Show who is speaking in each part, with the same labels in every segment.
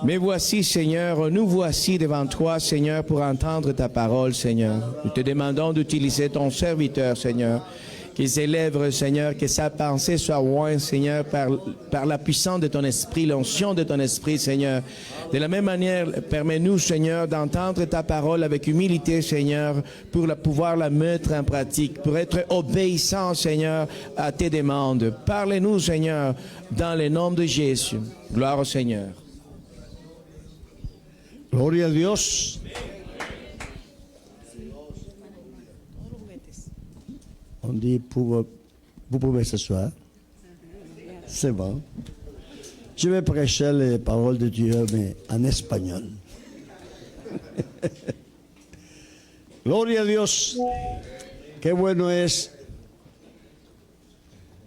Speaker 1: Mais voici, Seigneur, nous voici devant toi, Seigneur, pour entendre ta parole, Seigneur. Nous te demandons d'utiliser ton serviteur, Seigneur, qu'il s'élève, Seigneur, que sa pensée soit loin, Seigneur, par la puissance de ton esprit, l'onction de ton esprit, Seigneur. De la même manière, permets-nous, Seigneur, d'entendre ta parole avec humilité, Seigneur, pour pouvoir la mettre en pratique, pour être obéissant, Seigneur, à tes demandes. Parlez-nous, Seigneur, dans le nom de Jésus. Gloire au Seigneur.
Speaker 2: Gloria a Dios. On dit vous pouvez s'asseoir. C'est bon. Je vais prêcher les paroles de Dieu, mais en espagnol. Gloria a Dios. Qué bueno es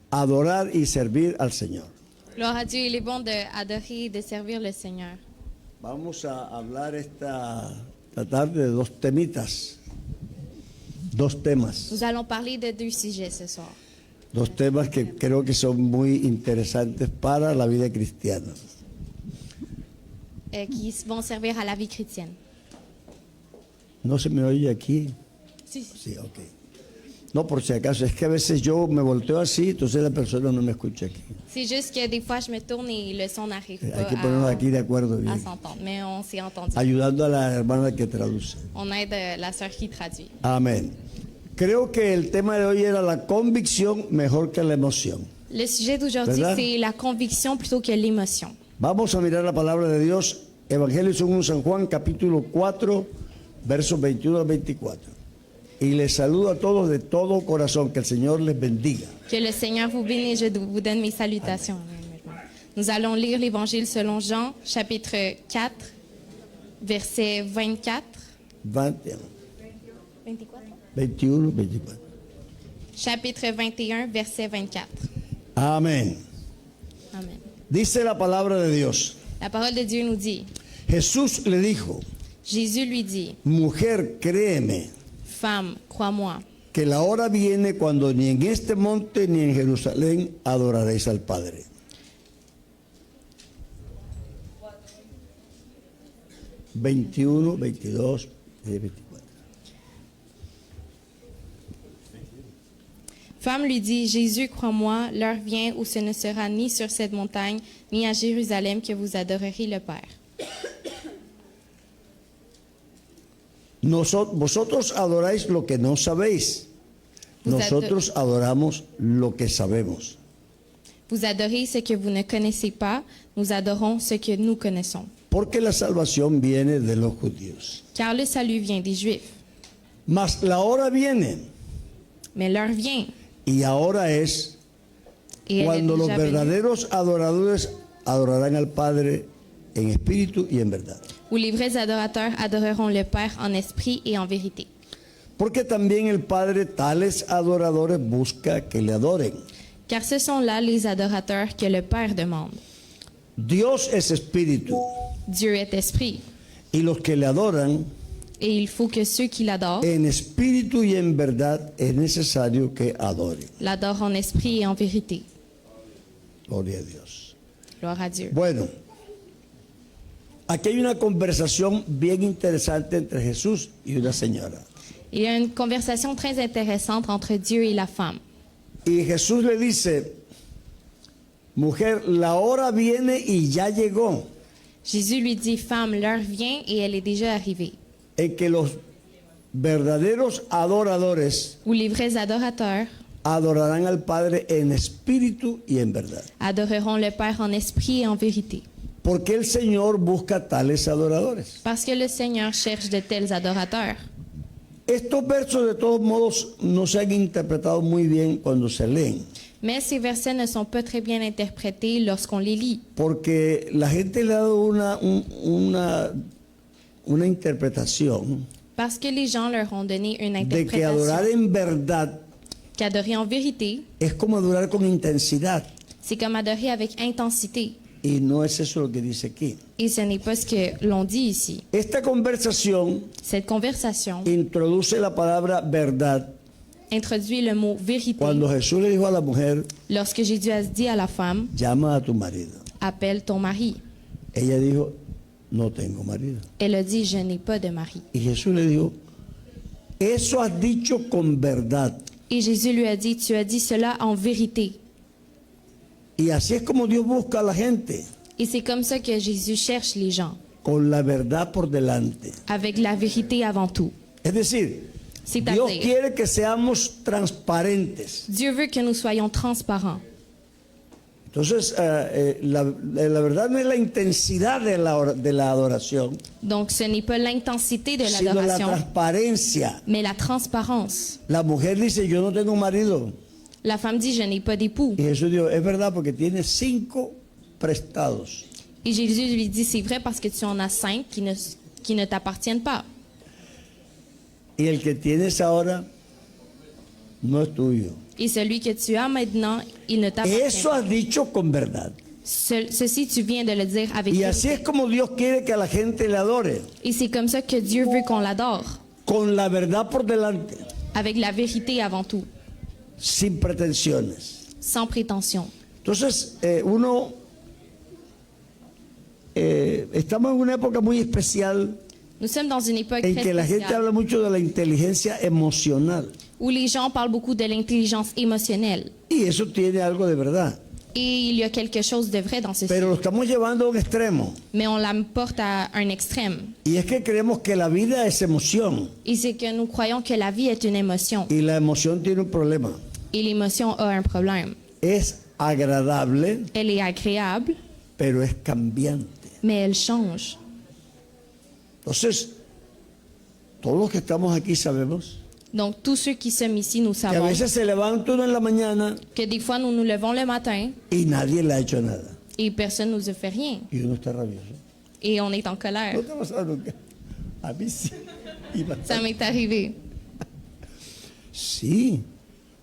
Speaker 2: adorar y servir al Señor.
Speaker 3: Gloire à Dieu, il est bon d'adorer et de servir le Seigneur.
Speaker 2: Vamos a hablar esta tarde de dos temitas, dos temas,
Speaker 3: Nous allons parler de deux sujets ce soir.
Speaker 2: dos temas que creo que son muy interesantes para la vida cristiana.
Speaker 3: Qui vont servir à la vie chrétienne.
Speaker 2: ¿No se me oye aquí?
Speaker 3: Si.
Speaker 2: Sí, ok. No, por si acaso, es que a veces yo me volteo así, entonces la persona no me escucha aquí.
Speaker 3: C'est juste que des fois, je me tourne et le son n'arrive
Speaker 2: Hay que
Speaker 3: pas
Speaker 2: ponernos aquí de acuerdo
Speaker 3: à
Speaker 2: bien.
Speaker 3: s'entendre. Mais on s'est entendu.
Speaker 2: Ayudando a la hermana que traduce.
Speaker 3: On aide la sœur qui traduit.
Speaker 2: Amén. Creo que el tema de hoy era la convicción mejor que la emoción.
Speaker 3: Le sujet d'aujourd'hui,
Speaker 2: ¿Verdad?
Speaker 3: c'est la conviction plutôt que l'émotion.
Speaker 2: Vamos a mirar la palabra de Dios, Evangelio según San Juan, capítulo 4, versos 21 al 24. Y les saludo a todos de todo corazón, que el Señor les bendiga.
Speaker 3: Que le Seigneur vous bénisse, je vous donne mes salutations. Nous allons lire l'Évangile selon Jean, chapitre 4, verset 24.
Speaker 2: 21,
Speaker 3: 24.
Speaker 2: 21, 24.
Speaker 3: Chapitre 21, verset 24.
Speaker 2: Amén.
Speaker 3: Amen.
Speaker 2: Dice la palabra de Dios.
Speaker 3: La parole de Dieu nous dit,
Speaker 2: Jesús le dijo,
Speaker 3: Jésus lui dit,
Speaker 2: mujer, créeme,
Speaker 3: femme, crois-moi,
Speaker 2: que la hora viene cuando ni en este monte ni en Jerusalén adoraréis al Padre. ...21, 22 y 24.
Speaker 3: Femme lui dit, Jésus, crois-moi, l'heure vient où ce ne sera ni sur cette montagne, ni à Jérusalem que vous adorerez le Père.
Speaker 2: Vosotros adoráis lo que no sabéis. Nosotros adoramos lo que sabemos.
Speaker 3: Vous adorez ce que vous ne connaissez pas, nous adorons ce que nous connaissons.
Speaker 2: Porque la salvación viene de los judíos.
Speaker 3: Car le salut vient des Juifs.
Speaker 2: Mas la hora viene,
Speaker 3: Mais l'heure vient,
Speaker 2: y ahora es,
Speaker 3: et elle est
Speaker 2: cuando los
Speaker 3: déjà venue,
Speaker 2: verdaderos adoradores adorarán al Padre en espíritu y en verdad.
Speaker 3: où les vrais adorateurs adoreront le Père en esprit et en vérité.
Speaker 2: Porque también el Padre tales adoradores busca que le adoren.
Speaker 3: Car ce sont là les adorateurs que le Père demande.
Speaker 2: Dios es espíritu,
Speaker 3: Dieu est esprit,
Speaker 2: y los que le adoran
Speaker 3: et il faut que ceux qui l'adorent
Speaker 2: en espíritu y en verdad es necesario que adoren.
Speaker 3: l'adorent en esprit et en vérité.
Speaker 2: Gloria a Dios.
Speaker 3: Gloire à Dieu.
Speaker 2: Bueno, aquí hay una conversación bien interesante entre Jesús y una señora.
Speaker 3: Il y a une conversation très intéressante entre Dieu et la femme.
Speaker 2: Y Jesús le dice, mujer, la hora viene y ya llegó,
Speaker 3: Jésus lui dit, femme, l'heure vient et elle est déjà arrivée,
Speaker 2: en que los verdaderos adoradores
Speaker 3: où les vrais adorateurs
Speaker 2: adorarán al Padre en espíritu y en verdad.
Speaker 3: adoreront le Père en esprit et en vérité.
Speaker 2: Porque el Señor busca tales adoradores.
Speaker 3: Parce que le Seigneur cherche de tels adorateurs.
Speaker 2: Estos versos de todos modos no se han interpretado muy bien cuando se leen,
Speaker 3: Mais ces versets ne sont pas très bien interprétés lorsqu'on les lit.
Speaker 2: porque la gente le ha dado una interpretación
Speaker 3: Parce que les gens leur ont donné une
Speaker 2: de que adorar
Speaker 3: interprétation
Speaker 2: en verdad
Speaker 3: qu'adorer en vérité,
Speaker 2: es como adorar con intensidad,
Speaker 3: c'est comme adorer avec intensité.
Speaker 2: y no es eso lo que dice aquí.
Speaker 3: Et ce n'est pas ce que l'on dit ici.
Speaker 2: Esta conversación
Speaker 3: Cette conversation
Speaker 2: introduce la palabra verdad
Speaker 3: introduit le mot vérité.
Speaker 2: cuando Jesús le dijo a la mujer,
Speaker 3: Lorsque Jésus a dit à la femme,
Speaker 2: llama a tu marido.
Speaker 3: appelle ton mari.
Speaker 2: Ella dijo, no tengo marido.
Speaker 3: Elle a dit, je n'ai pas de mari.
Speaker 2: Y Jesús le dijo, eso has dicho con verdad.
Speaker 3: Et Jésus lui a dit, tu as dit cela en vérité.
Speaker 2: Y así es como Dios busca a la gente,
Speaker 3: Et c'est comme ça que Jésus cherche les gens,
Speaker 2: con la verdad por delante.
Speaker 3: avec la vérité avant tout.
Speaker 2: Es decir, Dios
Speaker 3: C'est-à-dire,
Speaker 2: quiere que seamos transparentes.
Speaker 3: Dieu veut que nous soyons transparents.
Speaker 2: Entonces, la verdad no es la intensidad de la adoración,
Speaker 3: Donc, ce n'est pas l'intensité de
Speaker 2: sino la
Speaker 3: l'adoration,
Speaker 2: transparencia.
Speaker 3: mais la transparence.
Speaker 2: La mujer dice, yo no tengo marido.
Speaker 3: La femme dit, je n'ai pas d'époux.
Speaker 2: Y Jesús dijo, es verdad porque tiene 5 prestados.
Speaker 3: Et Jésus lui dit, c'est vrai parce que tu en as 5 qui ne t'appartiennent pas.
Speaker 2: Y el que tienes ahora no es tuyo.
Speaker 3: Et celui que tu as maintenant, il ne t'appartient
Speaker 2: Eso
Speaker 3: pas.
Speaker 2: has dicho con verdad.
Speaker 3: Ceci, tu viens de le dire avec
Speaker 2: Y así
Speaker 3: vérité.
Speaker 2: es como Dios quiere que a la gente le adore,
Speaker 3: Et c'est comme ça que Dieu veut qu'on l'adore,
Speaker 2: con la verdad por delante,
Speaker 3: avec la vérité avant tout,
Speaker 2: sin pretensiones.
Speaker 3: sans prétention.
Speaker 2: Entonces, estamos en una época muy especial
Speaker 3: Nous sommes dans une époque
Speaker 2: en
Speaker 3: très
Speaker 2: que la gente
Speaker 3: spéciale
Speaker 2: habla mucho de la inteligencia emocional.
Speaker 3: où les gens parlent beaucoup de l'intelligence émotionnelle.
Speaker 2: Y eso tiene algo de verdad.
Speaker 3: Et il y a quelque chose de vrai dans ceci.
Speaker 2: Pero lo estamos llevando a un extremo.
Speaker 3: Mais on la porte à un extrême.
Speaker 2: Y es que creemos que la vida es emoción.
Speaker 3: Et c'est que nous croyons que la vie est une émotion.
Speaker 2: Y la emoción tiene un problema.
Speaker 3: Et l'émotion a un problème.
Speaker 2: Es agradable,
Speaker 3: Elle est agréable,
Speaker 2: pero es cambiante.
Speaker 3: mais elle change.
Speaker 2: Entonces, todos los que estamos aquí sabemos
Speaker 3: Donc, tous ceux qui sommes ici, nous
Speaker 2: que a
Speaker 3: savons
Speaker 2: veces se levanta uno en la mañana
Speaker 3: que des fois, nous nous levons le matin
Speaker 2: y nadie le ha hecho nada.
Speaker 3: et personne ne nous a fait rien.
Speaker 2: Y uno está rabioso.
Speaker 3: Et on est en colère.
Speaker 2: ¿No te ha pasado nunca? A mí sí. Y bastante.
Speaker 3: Ça m'est arrivé.
Speaker 2: Sí.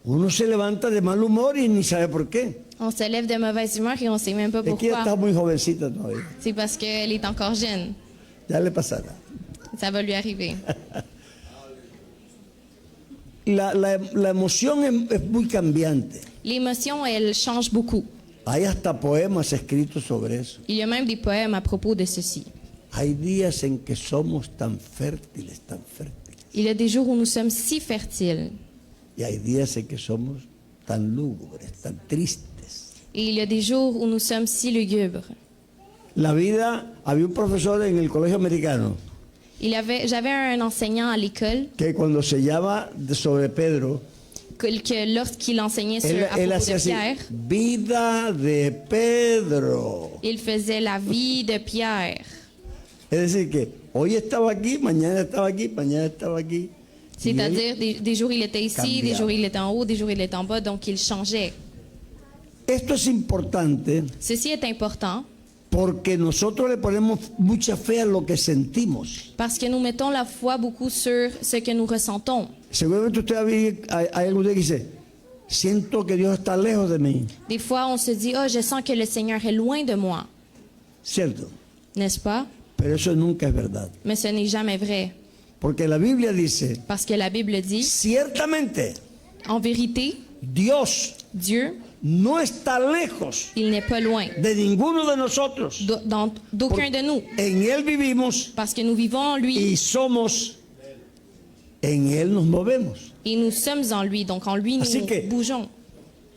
Speaker 2: Uno se levanta de mal humor y ni sabe por qué.
Speaker 3: On se lève de mauvaise humeur et on ne sait même pas
Speaker 2: Es que ella está
Speaker 3: pourquoi.
Speaker 2: muy jovencita todavía.
Speaker 3: C'est parce qu'elle est encore jeune.
Speaker 2: Ya le pasará.
Speaker 3: Ça va lui arriver.
Speaker 2: La emoción es muy cambiante.
Speaker 3: L'émotion, elle change beaucoup.
Speaker 2: Hay hasta poemas escritos sobre eso.
Speaker 3: Il y a même des poèmes à propos de ceci.
Speaker 2: Hay días en que somos tan fértiles, tan fértiles.
Speaker 3: Il y a des jours où nous sommes si fertiles
Speaker 2: Y hay días en que somos tan lúgubres, tan tristes.
Speaker 3: et il y a des jours où nous sommes si lugubres.
Speaker 2: La vida, había un profesor en el colegio americano
Speaker 3: J'avais un enseignant à l'école
Speaker 2: que cuando se llama sobre Pedro,
Speaker 3: que lorsqu'il enseignait à
Speaker 2: él
Speaker 3: propos
Speaker 2: hacía
Speaker 3: de
Speaker 2: así,
Speaker 3: Pierre,
Speaker 2: vida de Pedro.
Speaker 3: il faisait la vie de Pierre.
Speaker 2: Es decir, que hoy estaba aquí, mañana estaba aquí, mañana estaba aquí. Y él
Speaker 3: C'est-à-dire, des jours il était ici,
Speaker 2: cambiaba.
Speaker 3: des jours il était en haut, des jours il était en bas, donc il changeait.
Speaker 2: Esto es importante
Speaker 3: Ceci est important
Speaker 2: porque nosotros le ponemos mucha fe a lo que sentimos.
Speaker 3: parce que nous mettons la foi beaucoup sur ce que nous ressentons.
Speaker 2: Seguramente usted hay algún día que dice, siento que Dios está lejos de mí,
Speaker 3: Des fois, on se dit, oh, je sens que le Seigneur est loin de moi,
Speaker 2: ¿cierto?
Speaker 3: n'est-ce pas?
Speaker 2: Pero eso nunca es verdad.
Speaker 3: Mais ce n'est jamais vrai
Speaker 2: Porque la Biblia dice,
Speaker 3: parce que la Bible dit,
Speaker 2: ciertamente
Speaker 3: en vérité,
Speaker 2: Dios
Speaker 3: Dieu,
Speaker 2: no está lejos
Speaker 3: il n'est pas loin
Speaker 2: de ninguno de nosotros.
Speaker 3: d'aucun de nous
Speaker 2: En Él vivimos
Speaker 3: parce que nous vivons en lui
Speaker 2: y somos, en Él nos movemos.
Speaker 3: et nous sommes en lui, donc en lui nous
Speaker 2: Así que-
Speaker 3: bougeons.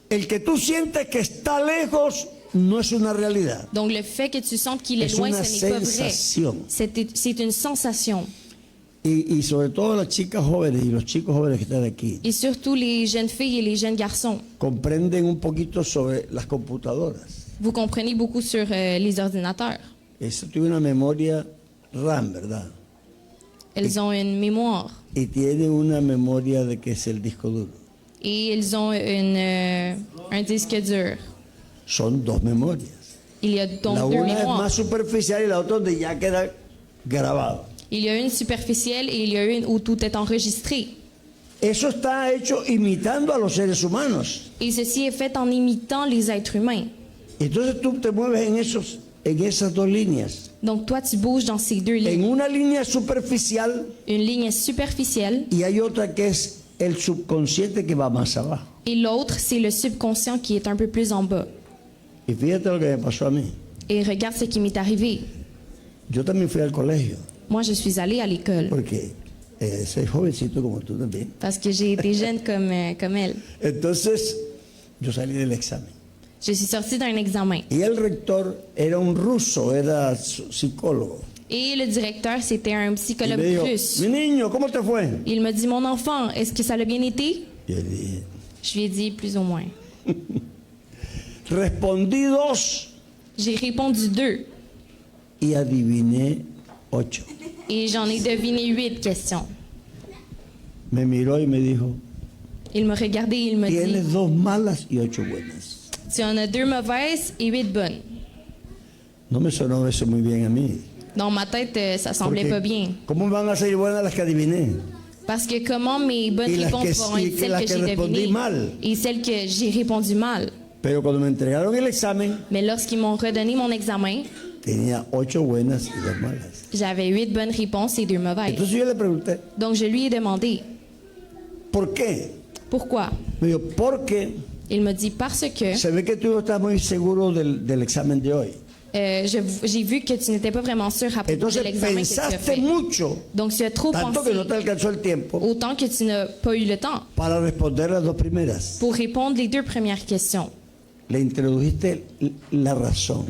Speaker 2: El que tú sientes que está lejos no es una realidad.
Speaker 3: Donc le fait que tu sentes qu'il est
Speaker 2: Es
Speaker 3: loin,
Speaker 2: una
Speaker 3: ce n'est pas vrai.
Speaker 2: sensación.
Speaker 3: C'est une sensation.
Speaker 2: Y sobre todo las chicas jóvenes y los chicos jóvenes que están aquí
Speaker 3: Et surtout les jeunes filles et les jeunes garçons.
Speaker 2: comprenden un poquito sobre las computadoras.
Speaker 3: Vous comprenez beaucoup sur les ordinateurs.
Speaker 2: Eso tiene una memoria RAM, ¿verdad?
Speaker 3: Elles ont une mémoire
Speaker 2: Y tiene una memoria de que es el disco duro.
Speaker 3: et ils ont un disque dur.
Speaker 2: Son dos memorias.
Speaker 3: Il y a donc
Speaker 2: La
Speaker 3: deux
Speaker 2: una es
Speaker 3: mémoires.
Speaker 2: más superficial y la otra donde ya queda grabado.
Speaker 3: Il y a une superficielle et il y a une où tout est enregistré.
Speaker 2: Eso está hecho imitando a los seres humanos.
Speaker 3: Et ceci est fait en imitant les êtres humains.
Speaker 2: Entonces tú te mueves en esas dos líneas.
Speaker 3: Donc toi, tu bouges dans ces deux
Speaker 2: En
Speaker 3: lignes.
Speaker 2: una línea superficial
Speaker 3: Une ligne superficielle
Speaker 2: y hay otra que es el subconsciente que va más abajo.
Speaker 3: et l'autre, c'est le subconscient qui est un peu plus en bas.
Speaker 2: Y fíjate lo que me pasó a mí.
Speaker 3: Et regarde ce qui m'est arrivé.
Speaker 2: Yo también fui al colegio,
Speaker 3: Moi, je suis allée à l'école
Speaker 2: porque soy jovencito como tú también.
Speaker 3: parce que j'ai été jeune comme elle.
Speaker 2: Entonces, yo salí del examen.
Speaker 3: Je suis sortie d'un examen.
Speaker 2: Y el rector era un ruso, era psicólogo.
Speaker 3: Et le directeur, c'était un
Speaker 2: Y
Speaker 3: psychologue
Speaker 2: me dijo,
Speaker 3: russe.
Speaker 2: mi niño, ¿cómo te fue?
Speaker 3: Il me dit, mon enfant, est-ce que ça l'a bien été?
Speaker 2: Y yo dije,
Speaker 3: Je lui ai dit, plus ou moins.
Speaker 2: respondí 2
Speaker 3: J'ai répondu 2
Speaker 2: y adiviné 8.
Speaker 3: et j'en ai deviné 8 questions.
Speaker 2: Me miró y me dijo,
Speaker 3: Il m'a regardé et il m'a dit,
Speaker 2: tienes 2 malas y 8 buenas.
Speaker 3: tu en as 2 mauvaises et 8 bonnes.
Speaker 2: No me sonó eso muy bien a mí.
Speaker 3: Dans ma tête, ça semblait
Speaker 2: Porque,
Speaker 3: pas bien.
Speaker 2: ¿cómo van a ser buenas las que adiviné?
Speaker 3: Parce que comment mes bonnes
Speaker 2: Y las
Speaker 3: réponses
Speaker 2: que-
Speaker 3: vont
Speaker 2: y
Speaker 3: être
Speaker 2: que
Speaker 3: celles
Speaker 2: las
Speaker 3: que
Speaker 2: que
Speaker 3: j'ai
Speaker 2: respondí
Speaker 3: devinées
Speaker 2: mal.
Speaker 3: et celles que j'ai répondu mal.
Speaker 2: Pero cuando me entregaron el examen,
Speaker 3: Mais lorsqu'ils m'ont redonné mon examen,
Speaker 2: tenía 8 buenas y 2 malas.
Speaker 3: j'avais 8 bonnes réponses et 2 mauvaises.
Speaker 2: Entonces yo le pregunté,
Speaker 3: Donc je lui ai demandé,
Speaker 2: ¿por qué?
Speaker 3: pourquoi?
Speaker 2: Me dijo, porque
Speaker 3: Il m'a dit, parce que
Speaker 2: se ve que tú no estás muy seguro del examen de hoy.
Speaker 3: j'ai vu que tu n'étais pas vraiment sûr à propos de
Speaker 2: Entonces
Speaker 3: l'examen que tu as
Speaker 2: pensaste
Speaker 3: fait.
Speaker 2: mucho,
Speaker 3: Donc tu as trop
Speaker 2: tanto
Speaker 3: pensé,
Speaker 2: que no te alcanzó el tiempo
Speaker 3: autant que tu n'as pas eu le temps
Speaker 2: para responder las 2 primeras.
Speaker 3: pour répondre les 2 premières questions.
Speaker 2: Le introdujiste la razón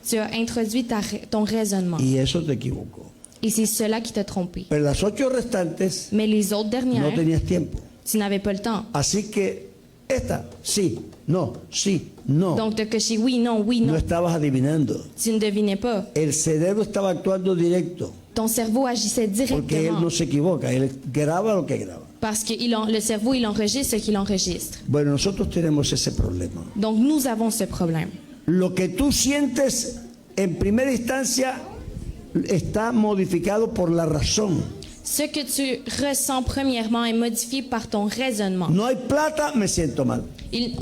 Speaker 3: Tu as introduit ton raisonnement
Speaker 2: y eso te equivocó.
Speaker 3: et c'est cela qui t'a trompé.
Speaker 2: Pero las 8 restantes
Speaker 3: Mais les autres
Speaker 2: no
Speaker 3: dernières,
Speaker 2: tenías tiempo.
Speaker 3: tu n'avais pas le temps.
Speaker 2: Así que esta, sí, no, sí, no,
Speaker 3: Donc tu as coché oui, non,
Speaker 2: no estabas adivinando.
Speaker 3: Tu ne devinais pas.
Speaker 2: El cerebro estaba actuando directo,
Speaker 3: Ton cerveau agissait
Speaker 2: porque él
Speaker 3: directement
Speaker 2: no se equivoca, él graba lo que graba.
Speaker 3: parce que le cerveau, il enregistre ce qu'il enregistre.
Speaker 2: Bueno, nosotros tenemos ese problema.
Speaker 3: Donc nous avons ce problème.
Speaker 2: Lo que tú sientes en primera instancia está modificado por la razón.
Speaker 3: Ce que tu ressens premièrement est modifié par ton raisonnement.
Speaker 2: No hay plata, me siento mal.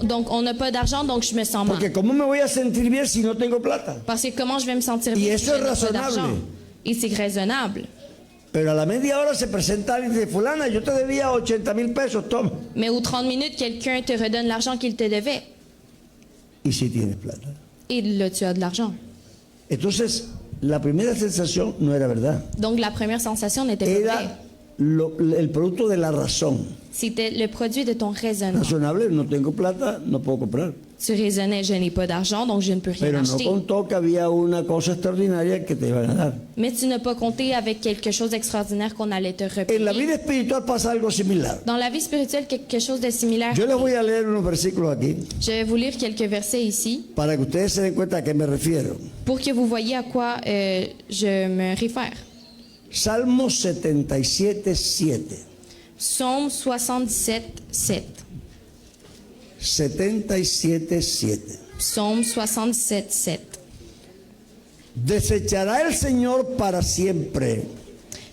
Speaker 3: Donc on n'a pas d'argent, donc je me sens mal.
Speaker 2: Porque ¿cómo me voy a sentir bien si no tengo plata?
Speaker 3: Parce que comment je vais me sentir
Speaker 2: Y
Speaker 3: bien si
Speaker 2: eso
Speaker 3: je
Speaker 2: es
Speaker 3: n'ai pas
Speaker 2: razonable.
Speaker 3: d'argent? Et c'est raisonnable.
Speaker 2: Pero a la media hora se presenta alguien y dice, fulana, yo te debía 80,000 pesos, toma.
Speaker 3: Mais aux 30 minutes, quelqu'un te redonne l'argent qu'il te devait.
Speaker 2: Y si tienes plata.
Speaker 3: Et là, tu as de l'argent.
Speaker 2: Entonces, la primera sensación no era verdad.
Speaker 3: Donc la première sensation n'était pas vraie.
Speaker 2: Era el producto de la razón.
Speaker 3: C'était le produit de ton raisonnement.
Speaker 2: Razonable, no tengo plata, no puedo comprar.
Speaker 3: Tu raisonnais, je n'ai pas d'argent, donc je ne peux rien
Speaker 2: Pero no
Speaker 3: acheter.
Speaker 2: contó que había una cosa extraordinaria que te iban a dar.
Speaker 3: Mais tu n'as pas compté avec quelque chose d'extraordinaire qu'on allait te
Speaker 2: En la
Speaker 3: repayer.
Speaker 2: vida espiritual pasa algo similar.
Speaker 3: Dans la vie spirituelle, quelque chose de similaire.
Speaker 2: Yo les voy a leer unos versículos aquí
Speaker 3: Je vais vous lire quelques versets ici
Speaker 2: para que ustedes se den cuenta a qué me refiero.
Speaker 3: pour que vous voyez à quoi je me réfère.
Speaker 2: Salmo 77, 7.
Speaker 3: Psaume 77, 7.
Speaker 2: 77, 7.
Speaker 3: Psaume 77, 7.
Speaker 2: Desechará el Señor para siempre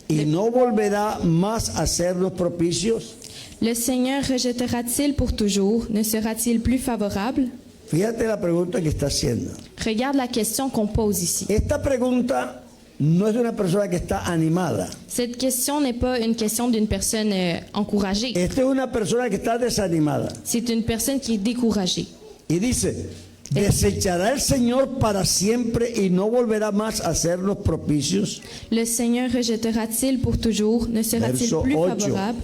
Speaker 2: y no volverá más a hacernos propicios.
Speaker 3: Le Seigneur rejettera-t-il pour toujours? Ne sera-t-il plus favorable?
Speaker 2: Fíjate la pregunta que está haciendo.
Speaker 3: Regarde la question qu'on pose ici.
Speaker 2: Esta pregunta no es de una persona que está animada.
Speaker 3: Cette question n'est pas une question d'une personne encouragée.
Speaker 2: Esta es una persona que está desanimada.
Speaker 3: C'est une personne qui est découragée.
Speaker 2: Y dice, desechará el Señor para siempre y no volverá más a hacernos propicios.
Speaker 3: Le Seigneur rejettera-t-il pour toujours? Ne sera-t-il
Speaker 2: Verso
Speaker 3: plus
Speaker 2: 8.
Speaker 3: favorable?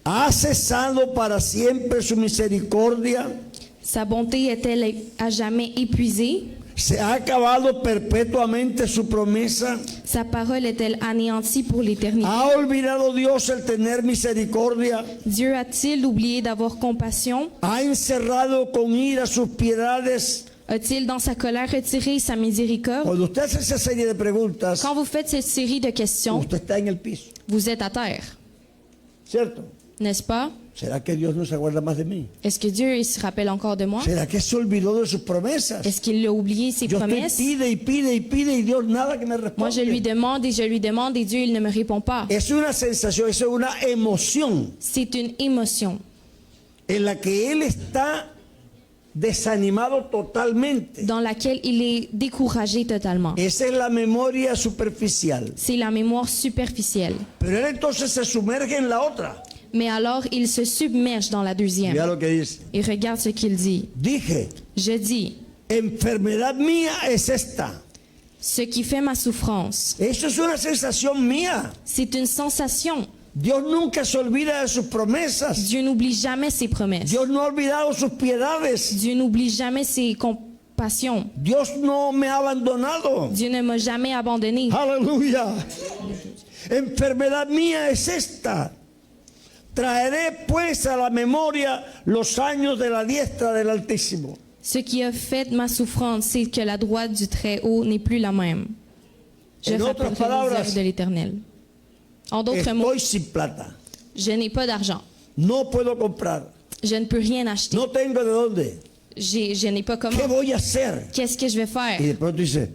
Speaker 2: ¿Ha cesado para siempre su misericordia?
Speaker 3: Sa bonté est-elle à jamais épuisée?
Speaker 2: ¿Se ha acabado perpetuamente su promesa?
Speaker 3: Sa parole est-elle anéantie pour l'éternité?
Speaker 2: ¿Ha olvidado Dios el tener misericordia?
Speaker 3: Dieu a-t-il oublié d'avoir compassion?
Speaker 2: ¿Ha encerrado con ira sus piedades?
Speaker 3: A-t-il dans sa colère retiré sa miséricorde?
Speaker 2: Cuando usted hace esa serie de preguntas,
Speaker 3: Quand vous faites cette série de questions,
Speaker 2: usted está en el piso,
Speaker 3: vous êtes à terre,
Speaker 2: ¿cierto?
Speaker 3: n'est-ce pas?
Speaker 2: ¿Será que Dios no se acuerda más de mí?
Speaker 3: Est-ce que Dieu il se rappelle encore de moi?
Speaker 2: ¿Será que se olvidó de sus promesas?
Speaker 3: Est-ce qu'il a oublié ses
Speaker 2: Yo estoy
Speaker 3: promesses?
Speaker 2: pide y pide y pide y Dios nada que me
Speaker 3: Moi, je lui
Speaker 2: responde.
Speaker 3: demande et Dieu, il ne me répond pas.
Speaker 2: Es una sensación, es una emoción
Speaker 3: C'est une émotion
Speaker 2: en la que Él está desanimado totalmente.
Speaker 3: dans laquelle il est découragé totalement.
Speaker 2: Esa es la memoria superficial.
Speaker 3: C'est la mémoire superficielle.
Speaker 2: Pero Él entonces se sumerge en la otra.
Speaker 3: Mais alors, il se submerge dans la deuxième.
Speaker 2: Mira lo que dice.
Speaker 3: Et regarde ce qu'il dit.
Speaker 2: Dije,
Speaker 3: Je dis,
Speaker 2: enfermedad mía es esta.
Speaker 3: Ce qui fait ma souffrance,
Speaker 2: Eso es una sensación mía.
Speaker 3: c'est une sensation.
Speaker 2: Dios nunca se olvida de sus promesas.
Speaker 3: Dieu n'oublie jamais ses promesses.
Speaker 2: Dios no ha olvidado sus piedades.
Speaker 3: Dieu n'oublie jamais ses compassions.
Speaker 2: Dios no me ha abandonado.
Speaker 3: Dieu ne m'a jamais abandonné.
Speaker 2: Aleluya. Enfermedad mía es esta. Traeré pues a la memoria los años de la diestra del Altísimo.
Speaker 3: Ce qui a fait ma souffrance, c'est que la droite du Très-Haut n'est plus la même. Je
Speaker 2: En otras
Speaker 3: rappellerai les
Speaker 2: palabras,
Speaker 3: œuvres de l'Éternel. En d'autres mots,
Speaker 2: Estoy sin plata.
Speaker 3: je n'ai pas d'argent.
Speaker 2: No puedo comprar.
Speaker 3: Je ne peux rien acheter.
Speaker 2: No tengo de dónde.
Speaker 3: Je n'ai pas
Speaker 2: ¿Qué
Speaker 3: comment.
Speaker 2: voy a hacer?
Speaker 3: Qu'est-ce que je vais faire?
Speaker 2: Y de pronto dice,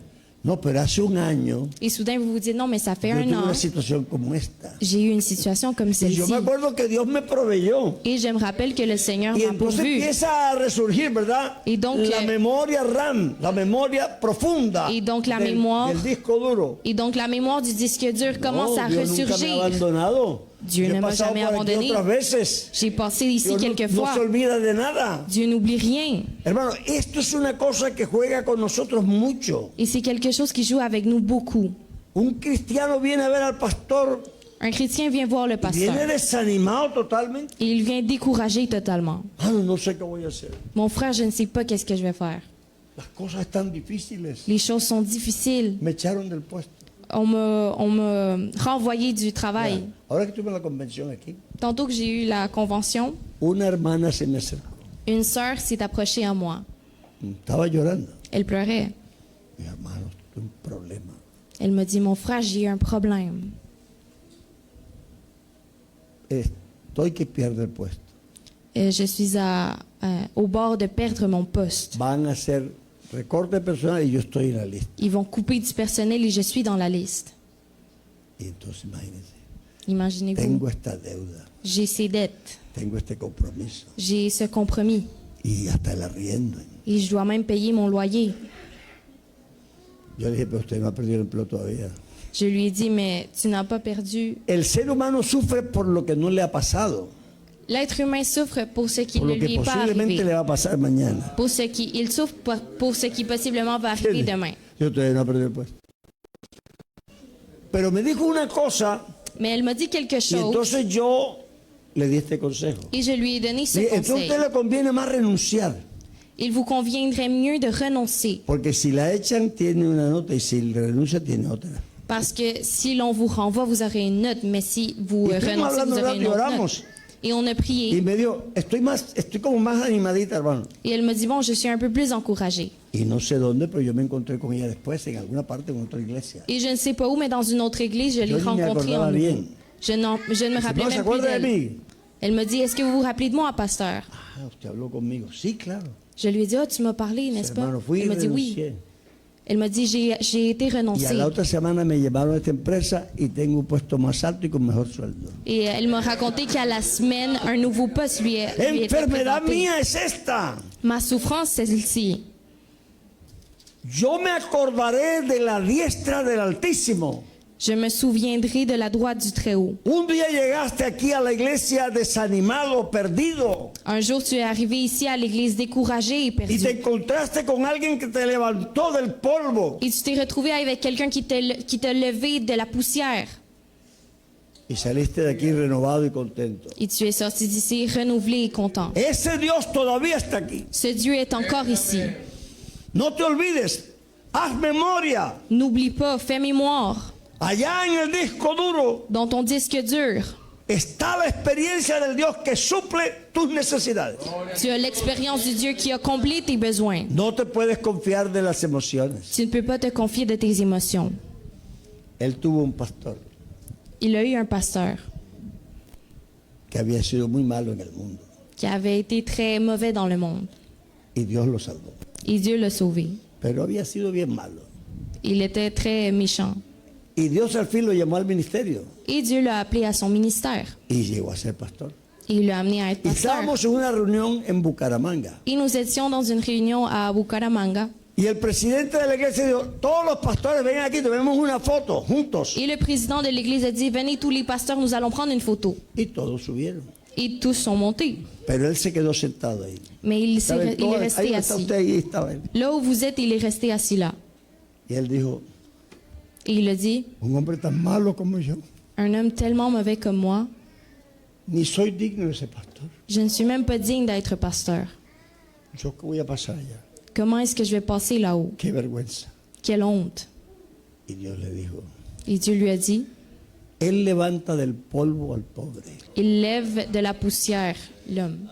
Speaker 2: no, pero hace un año
Speaker 3: Et soudain, vous vous dites, non, mais ça fait
Speaker 2: yo
Speaker 3: un
Speaker 2: tuve
Speaker 3: an,
Speaker 2: una situación como esta.
Speaker 3: j'ai eu une situation comme
Speaker 2: Y yo
Speaker 3: celle-ci.
Speaker 2: me acuerdo que Dios me proveyó.
Speaker 3: Et je me rappelle que le Seigneur
Speaker 2: Y
Speaker 3: m'a
Speaker 2: entonces
Speaker 3: pourvu.
Speaker 2: empieza a resurgir, ¿verdad?
Speaker 3: Y donc,
Speaker 2: la memoria RAM, la memoria profunda
Speaker 3: Y donc la
Speaker 2: del,
Speaker 3: mémoire-
Speaker 2: del disco duro.
Speaker 3: Et donc, la mémoire du disque dur commence
Speaker 2: No,
Speaker 3: à
Speaker 2: Dios nunca me ha
Speaker 3: ressurgir.
Speaker 2: abandonado.
Speaker 3: Dieu
Speaker 2: Yo he
Speaker 3: ne m'a
Speaker 2: pasado
Speaker 3: jamais
Speaker 2: por aquí
Speaker 3: abandonné.
Speaker 2: otras veces.
Speaker 3: J'ai passé ici
Speaker 2: Dios
Speaker 3: quelques
Speaker 2: no
Speaker 3: fois.
Speaker 2: se olvida de nada.
Speaker 3: Dieu n'oublie rien.
Speaker 2: Hermano, esto es una cosa que juega con nosotros mucho.
Speaker 3: Et c'est quelque chose qui joue avec nous beaucoup.
Speaker 2: Un cristiano viene a ver al pastor,
Speaker 3: Un chrétien vient voir le
Speaker 2: viene
Speaker 3: pasteur
Speaker 2: desanimado totalmente.
Speaker 3: et il vient découragé totalement.
Speaker 2: Ah, no sé qué voy a hacer.
Speaker 3: Mon frère, je ne sais pas qu'est-ce que je vais faire.
Speaker 2: Las cosas están difíciles.
Speaker 3: Les choses sont difficiles.
Speaker 2: Me echaron del puesto.
Speaker 3: On m'a renvoyé du travail.
Speaker 2: Mira, ahora que estuve en la convención aquí,
Speaker 3: Tantôt que j'ai eu la convention,
Speaker 2: una hermana se me acercó.
Speaker 3: une sœur s'est approchée à moi.
Speaker 2: Estaba llorando.
Speaker 3: Elle pleurait.
Speaker 2: Mi hermano, tuve un problema.
Speaker 3: Elle m'a dit, mon frère, j'ai eu un problème.
Speaker 2: Estoy que pierde el puesto.
Speaker 3: Je suis au bord de perdre mon poste.
Speaker 2: Van a hacer recorte personal y yo estoy en la lista.
Speaker 3: Ils vont couper du personnel et je suis dans la liste.
Speaker 2: Y entonces imagínense,
Speaker 3: Imaginez-vous,
Speaker 2: tengo esta deuda,
Speaker 3: j'ai ces dettes,
Speaker 2: tengo este compromiso
Speaker 3: j'ai ce compromis
Speaker 2: y hasta el arriendo.
Speaker 3: et je dois même payer mon loyer.
Speaker 2: Yo le dije, pero usted no ha perdido el empleo todavía.
Speaker 3: Je lui ai dit, mais tu n'as pas perdu.
Speaker 2: El ser humano sufre por lo que no le ha pasado,
Speaker 3: L'être humain souffre pour ce qui
Speaker 2: por
Speaker 3: ne
Speaker 2: lo que
Speaker 3: lui est pas
Speaker 2: posiblemente
Speaker 3: arrivé.
Speaker 2: le va a pasar mañana.
Speaker 3: Il souffre pour ce qui possiblement va arriver demain.
Speaker 2: Yo todavía no he perdido el puesto. Pero me dijo una cosa
Speaker 3: Mais elle m'a dit quelque
Speaker 2: y
Speaker 3: chose
Speaker 2: entonces yo le di este consejo.
Speaker 3: et je lui ai donné ce
Speaker 2: Y entonces a
Speaker 3: conseil.
Speaker 2: usted le conviene más renunciar,
Speaker 3: Il vous conviendrait mieux de renoncer
Speaker 2: porque si la echan tiene una nota y si renuncia tiene otra.
Speaker 3: parce que si l'on vous renvoie, vous aurez une note, mais si vous
Speaker 2: Y estuvimos
Speaker 3: renoncez, vous
Speaker 2: hablando
Speaker 3: aurez une
Speaker 2: y
Speaker 3: autre
Speaker 2: oramos.
Speaker 3: note. Et on a
Speaker 2: Y
Speaker 3: prié.
Speaker 2: me dijo, estoy como más animadita, hermano.
Speaker 3: Et elle me dit, bon, je suis un peu plus encouragée.
Speaker 2: Y no sé dónde, pero yo me encontré con ella después, en alguna parte, en otra iglesia.
Speaker 3: Et je ne sais pas où, mais dans une autre église, je l'ai
Speaker 2: Yo ni me
Speaker 3: rencontrée
Speaker 2: acordaba
Speaker 3: en
Speaker 2: bien.
Speaker 3: nouveau. Je ne me rappelais
Speaker 2: ¿No se
Speaker 3: même plus
Speaker 2: acuerda de
Speaker 3: d'elle.
Speaker 2: mí?
Speaker 3: Elle me dit, est-ce que vous vous rappelez de moi, pasteur?
Speaker 2: Ah, usted habló conmigo. Sí, claro.
Speaker 3: Je lui ai dit, oh, tu m'as parlé, n'est-ce pas?
Speaker 2: Hermano, fui y
Speaker 3: Elle m'a dit, oui.
Speaker 2: renuncié.
Speaker 3: Elle m'a dit, j'ai été
Speaker 2: Y a
Speaker 3: renoncée.
Speaker 2: la otra semana me llevaron a esta empresa y tengo un puesto más alto y con mejor sueldo.
Speaker 3: Et elle m'a raconté qu'à la semaine, un nouveau poste lui était
Speaker 2: Enfermedad
Speaker 3: présenté.
Speaker 2: mía es esta.
Speaker 3: Ma souffrance, c'est celle-ci.
Speaker 2: Yo me acordaré de la diestra del Altísimo.
Speaker 3: Je me souviendrai de la droite du Très-Haut.
Speaker 2: Un día llegaste aquí a la iglesia desanimado, perdido,
Speaker 3: Un jour, tu es arrivé ici à l'église découragé et
Speaker 2: y
Speaker 3: perdu.
Speaker 2: te encontraste con alguien que te levantó del polvo
Speaker 3: Et tu t'es retrouvé avec quelqu'un qui t'a levé de la poussière.
Speaker 2: y saliste de aquí renovado y contento.
Speaker 3: Et tu es sorti d'ici renouvelé et content.
Speaker 2: Ese Dios todavía está aquí.
Speaker 3: Ce Dieu est encore ici.
Speaker 2: No te olvides, haz memoria.
Speaker 3: N'oublie pas, fais mémoire.
Speaker 2: Allá en el disco duro
Speaker 3: Dans ton disque dur,
Speaker 2: está la experiencia del Dios que suple tus necesidades.
Speaker 3: tu as l'expérience du Dieu qui a comblé tes besoins.
Speaker 2: No te puedes confiar de las emociones.
Speaker 3: Tu ne peux pas te confier de tes émotions.
Speaker 2: Él tuvo un pastor
Speaker 3: Il a eu un pasteur
Speaker 2: que había sido muy malo en el mundo
Speaker 3: qui avait été très mauvais dans le monde.
Speaker 2: y Dios lo salvó.
Speaker 3: Et Dieu l'a sauvé.
Speaker 2: Pero había sido bien malo.
Speaker 3: Il était très méchant.
Speaker 2: Y Dios al fin lo llamó al ministerio
Speaker 3: Et Dieu l'a appelé à son ministère.
Speaker 2: y llegó a ser pastor.
Speaker 3: Et il l'a amené à être
Speaker 2: Y
Speaker 3: pasteur.
Speaker 2: estábamos en una reunión en Bucaramanga
Speaker 3: Et nous étions dans une réunion à Bucaramanga.
Speaker 2: y el presidente de la iglesia dijo, todos los pastores vengan aquí, tomemos una foto juntos.
Speaker 3: Et le président de l'église a dit, venez tous les pasteurs, nous allons prendre une photo.
Speaker 2: Y todos subieron.
Speaker 3: Et tous sont montés.
Speaker 2: Pero él se quedó sentado ahí.
Speaker 3: Mais il
Speaker 2: ¿Saben?
Speaker 3: est
Speaker 2: Ahí
Speaker 3: resté
Speaker 2: está
Speaker 3: así.
Speaker 2: usted, ahí estaba él.
Speaker 3: Là où vous êtes, il est resté assis là.
Speaker 2: Y él dijo,
Speaker 3: Et il a dit,
Speaker 2: un hombre tan malo como yo,
Speaker 3: un homme tellement mauvais comme moi,
Speaker 2: ni soy digno de ser pastor.
Speaker 3: je ne suis même pas digne d'être pasteur.
Speaker 2: ¿Yo qué voy a pasar allá?
Speaker 3: Comment est-ce que je vais passer là-haut?
Speaker 2: Qué vergüenza.
Speaker 3: Quelle honte.
Speaker 2: Y Dios le dijo,
Speaker 3: Et Dieu lui a dit,
Speaker 2: Él levanta del polvo al pobre
Speaker 3: il lève de la poussière l'homme.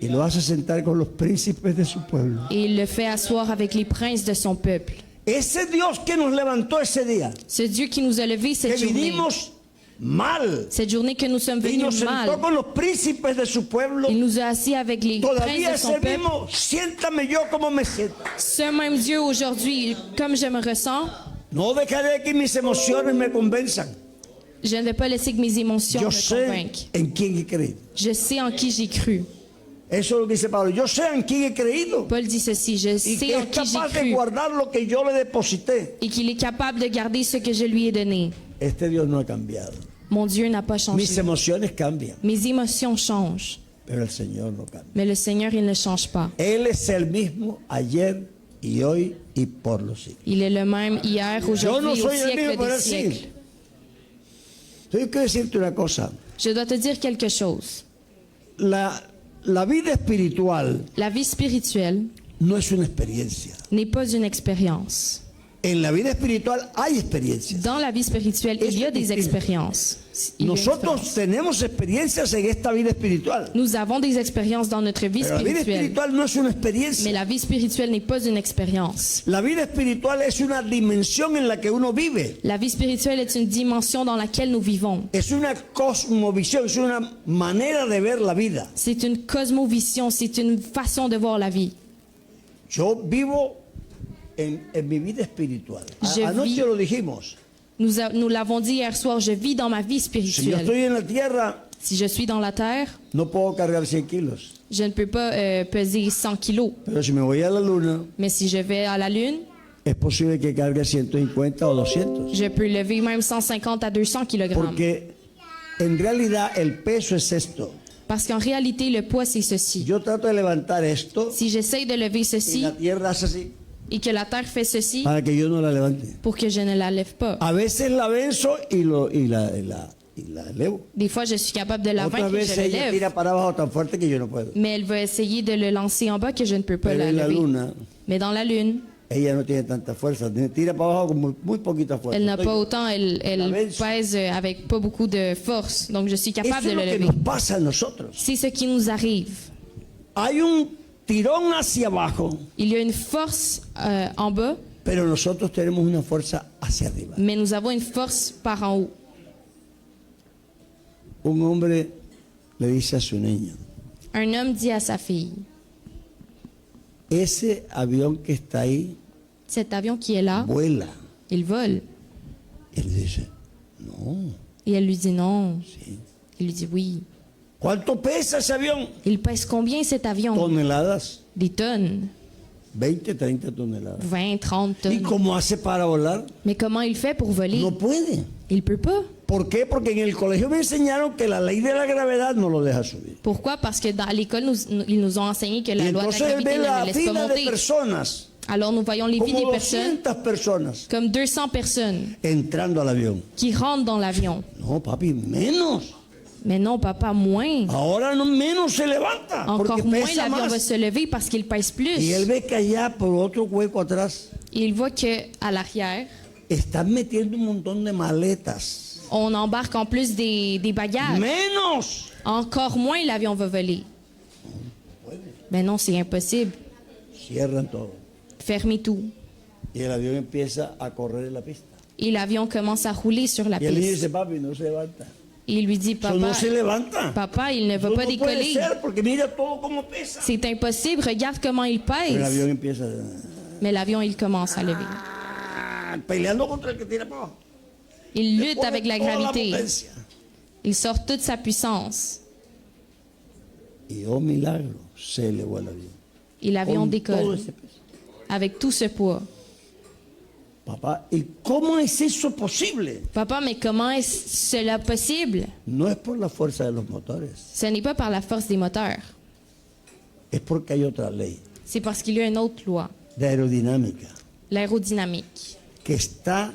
Speaker 2: y lo hace sentar con los príncipes de su pueblo.
Speaker 3: Et il le fait asseoir avec les princes de son peuple.
Speaker 2: Ese Dios que nos levantó ese día,
Speaker 3: Ce Dieu qui nous a levés
Speaker 2: que
Speaker 3: cette journée.
Speaker 2: vinimos mal
Speaker 3: Cette journée que nous sommes
Speaker 2: y nos
Speaker 3: venus
Speaker 2: sentó
Speaker 3: mal.
Speaker 2: con los príncipes de su pueblo,
Speaker 3: Il nous a assis avec les princes
Speaker 2: todavía
Speaker 3: de son
Speaker 2: ese
Speaker 3: peuple.
Speaker 2: mismo, siéntame yo como me siento.
Speaker 3: Ce même Dieu aujourd'hui, comme je me ressens,
Speaker 2: No dejaré que mis emociones me convenzan.
Speaker 3: je ne vais pas laisser que mes émotions
Speaker 2: Yo
Speaker 3: me
Speaker 2: sé
Speaker 3: convainquent.
Speaker 2: en quién he creído.
Speaker 3: Je sais en qui j'ai cru.
Speaker 2: Eso es lo que dice Pablo. Yo sé en quién he creído
Speaker 3: Paul dit ceci, je
Speaker 2: y
Speaker 3: sais
Speaker 2: que
Speaker 3: en
Speaker 2: es
Speaker 3: qui j'ai
Speaker 2: capaz de
Speaker 3: cru
Speaker 2: guardar lo que yo le deposité.
Speaker 3: et qu'il est capable de garder ce que je lui ai donné.
Speaker 2: Este Dios no ha cambiado.
Speaker 3: Mon Dieu n'a pas
Speaker 2: Mis
Speaker 3: changé.
Speaker 2: emociones cambian,
Speaker 3: Mes émotions changent,
Speaker 2: pero el Señor no cambia.
Speaker 3: mais le Seigneur, il ne change pas.
Speaker 2: Él es el mismo ayer y hoy y por los siglos.
Speaker 3: Il est le même hier,
Speaker 2: Yo no
Speaker 3: aujourd'hui, au
Speaker 2: soy el
Speaker 3: siècle
Speaker 2: mismo, pero
Speaker 3: des
Speaker 2: él
Speaker 3: siècles.
Speaker 2: sí. Tengo que decirte una cosa.
Speaker 3: Je dois te dire quelque chose.
Speaker 2: La vida espiritual
Speaker 3: La vie spirituelle
Speaker 2: no es una experiencia.
Speaker 3: n'est pas une expérience.
Speaker 2: En la vida espiritual hay experiencias.
Speaker 3: Dans la vie spirituelle, il y a des expériences. Il y a une
Speaker 2: Nosotros
Speaker 3: différence.
Speaker 2: tenemos experiencias en esta vida espiritual.
Speaker 3: Nous avons des expériences dans notre vie
Speaker 2: Pero la vida
Speaker 3: spirituelle,
Speaker 2: espiritual no es una
Speaker 3: mais
Speaker 2: experiencia.
Speaker 3: la vie spirituelle n'est pas une expérience.
Speaker 2: La vida espiritual es una dimensión en la que uno vive.
Speaker 3: La vie spirituelle est une dimension dans laquelle nous vivons.
Speaker 2: Es una cosmovisión, es una manera de ver la vida.
Speaker 3: C'est une cosmovision, c'est une façon de voir la vie.
Speaker 2: Yo vivo en mi vida espiritual.
Speaker 3: Je
Speaker 2: Anoche
Speaker 3: vis-
Speaker 2: lo dijimos.
Speaker 3: Nous l'avons dit hier soir, je vis dans ma vie
Speaker 2: Si yo
Speaker 3: spirituelle.
Speaker 2: estoy en la tierra,
Speaker 3: Si je suis dans la terre,
Speaker 2: no puedo cargar 100 kilos.
Speaker 3: je ne peux pas peser 100 kilos.
Speaker 2: Pero si me voy a la luna,
Speaker 3: Mais si je vais à la Lune,
Speaker 2: es posible que cargue 150 o 200.
Speaker 3: je peux lever même 150 à 200 kg.
Speaker 2: Porque en realidad el peso es esto.
Speaker 3: Parce qu'en réalité, le poids, c'est ceci.
Speaker 2: Yo trato de levantar esto
Speaker 3: Si j'essaye de lever
Speaker 2: y
Speaker 3: ceci
Speaker 2: la tierra hace así
Speaker 3: et que la terre fait ceci
Speaker 2: para que yo no la levante.
Speaker 3: pour que je ne la lève pas.
Speaker 2: A veces la venzo y la elevo.
Speaker 3: Des fois, je suis capable de la
Speaker 2: Otras
Speaker 3: vaincre et je
Speaker 2: veces
Speaker 3: le
Speaker 2: ella
Speaker 3: lève.
Speaker 2: tira para abajo tan fuerte que yo no puedo.
Speaker 3: Mais elle va essayer de le lancer en bas que je ne peux pas
Speaker 2: Pero
Speaker 3: la
Speaker 2: en la
Speaker 3: lever.
Speaker 2: luna,
Speaker 3: Mais dans la Lune,
Speaker 2: ella no tiene tanta fuerza. Tira para abajo con muy poquita fuerza.
Speaker 3: elle n'a pas autant, elle
Speaker 2: La vence.
Speaker 3: pèse avec pas beaucoup de force. Donc, je suis capable
Speaker 2: Eso
Speaker 3: de
Speaker 2: es
Speaker 3: le
Speaker 2: lo que
Speaker 3: lever.
Speaker 2: nos pasa a nosotros.
Speaker 3: C'est ce qui nous arrive.
Speaker 2: Hay un tirón hacia abajo,
Speaker 3: Il y a une force en bas,
Speaker 2: pero nosotros tenemos una fuerza hacia arriba.
Speaker 3: mais nous avons une force par en haut.
Speaker 2: Un hombre le dice a su niño,
Speaker 3: Un homme dit à sa fille,
Speaker 2: ese avión que está ahí
Speaker 3: cet avion qui est là,
Speaker 2: vuela.
Speaker 3: il vole.
Speaker 2: Y él dice, no,
Speaker 3: Et elle lui dit non.
Speaker 2: sí.
Speaker 3: Il lui dit oui.
Speaker 2: ¿Cuánto pesa ese avión?
Speaker 3: Il pèse combien cet avion?
Speaker 2: Toneladas,
Speaker 3: Des tonnes.
Speaker 2: 20, 30 toneladas.
Speaker 3: 20, 30
Speaker 2: ¿Y
Speaker 3: tonnes.
Speaker 2: cómo hace para volar?
Speaker 3: Mais comment il fait pour voler?
Speaker 2: No puede.
Speaker 3: Il peut pas.
Speaker 2: ¿Por qué? Porque en el colegio me enseñaron que la ley de la gravedad no lo deja subir.
Speaker 3: Pourquoi? Parce que dans l'école, ils nous ont enseigné que
Speaker 2: Y
Speaker 3: la loi de la
Speaker 2: entonces él
Speaker 3: gravité
Speaker 2: ve
Speaker 3: ne
Speaker 2: la
Speaker 3: le laisse pas
Speaker 2: fila de
Speaker 3: monter.
Speaker 2: personas,
Speaker 3: Alors nous voyons les vies
Speaker 2: como
Speaker 3: des personnes
Speaker 2: 200 personas,
Speaker 3: comme 200 personnes
Speaker 2: entrando al avión.
Speaker 3: qui rentrent dans l'avion.
Speaker 2: No, papi, menos.
Speaker 3: Mais non, papa, moins.
Speaker 2: Ahora no menos se levanta,
Speaker 3: Encore
Speaker 2: porque
Speaker 3: moins,
Speaker 2: pesa
Speaker 3: l'avion va
Speaker 2: más.
Speaker 3: se lever parce qu'il pèse plus.
Speaker 2: Y él ve que allá por otro hueco atrás
Speaker 3: Et il voit que à l'arrière,
Speaker 2: están metiendo un montón de maletas.
Speaker 3: on embarque en plus des bagages.
Speaker 2: Menos.
Speaker 3: Encore moins, l'avion va voler. Mais non, c'est impossible.
Speaker 2: Cierran todo.
Speaker 3: Fermez tout.
Speaker 2: Y el avión empieza a correr en la pista.
Speaker 3: Et l'avion commence à rouler sur la
Speaker 2: Y él le
Speaker 3: piste.
Speaker 2: dice, papi, no se levanta.
Speaker 3: Et il lui dit,
Speaker 2: Eso no se levanta.
Speaker 3: papa, il ne va
Speaker 2: Eso
Speaker 3: pas
Speaker 2: no puede
Speaker 3: décoller.
Speaker 2: ser, porque mira todo cómo pesa.
Speaker 3: C'est impossible, regarde comment il
Speaker 2: Pero el
Speaker 3: pèse.
Speaker 2: avión empieza
Speaker 3: Mais l'avion, il commence à lever.
Speaker 2: peleando contra el que tira para abajo.
Speaker 3: Il
Speaker 2: Le
Speaker 3: lutte
Speaker 2: pone
Speaker 3: avec la
Speaker 2: toda
Speaker 3: gravité.
Speaker 2: potencia.
Speaker 3: Il sort toute sa puissance.
Speaker 2: Y oh milagro, se elevó el avión.
Speaker 3: Et l'avion
Speaker 2: Con todo
Speaker 3: décolle
Speaker 2: ese peso.
Speaker 3: avec tout ce poids.
Speaker 2: Papá, ¿y cómo es eso posible?
Speaker 3: Papa, mais comment est cela possible?
Speaker 2: No es por la fuerza de los motores,
Speaker 3: Ce n'est pas par la force des moteurs.
Speaker 2: es porque hay otra ley
Speaker 3: C'est parce qu'il y a une autre loi,
Speaker 2: de aerodinámica
Speaker 3: l'aérodynamique,
Speaker 2: que está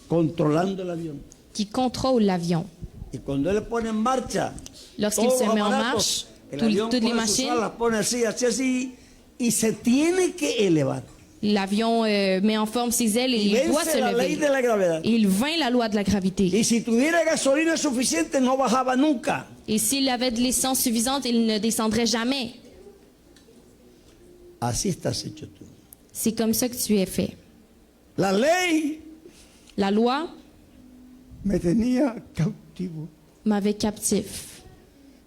Speaker 2: controlando el avión.
Speaker 3: qui contrôle l'avion.
Speaker 2: Y cuando él pone en marcha,
Speaker 3: Lorsqu'il
Speaker 2: todos
Speaker 3: se
Speaker 2: los
Speaker 3: met en
Speaker 2: aparatos,
Speaker 3: marche,
Speaker 2: el
Speaker 3: toutes
Speaker 2: avión
Speaker 3: les
Speaker 2: pone sus
Speaker 3: machines,
Speaker 2: alas, pone así, así, así, y se tiene que elevar.
Speaker 3: l'avion met en forme ses ailes et
Speaker 2: Y
Speaker 3: il doit
Speaker 2: vence
Speaker 3: se
Speaker 2: la ley
Speaker 3: lever.
Speaker 2: de la gravedad.
Speaker 3: Il vainc la loi de la gravité.
Speaker 2: Y si tuviera gasolina suficiente, no bajaba nunca.
Speaker 3: Et s'il avait de l'essence suffisante, il ne descendrait jamais.
Speaker 2: Así estás hecho tú.
Speaker 3: C'est comme ça que tu es fait.
Speaker 2: La ley
Speaker 3: La loi
Speaker 2: me tenía cautivo.
Speaker 3: m'avait captif.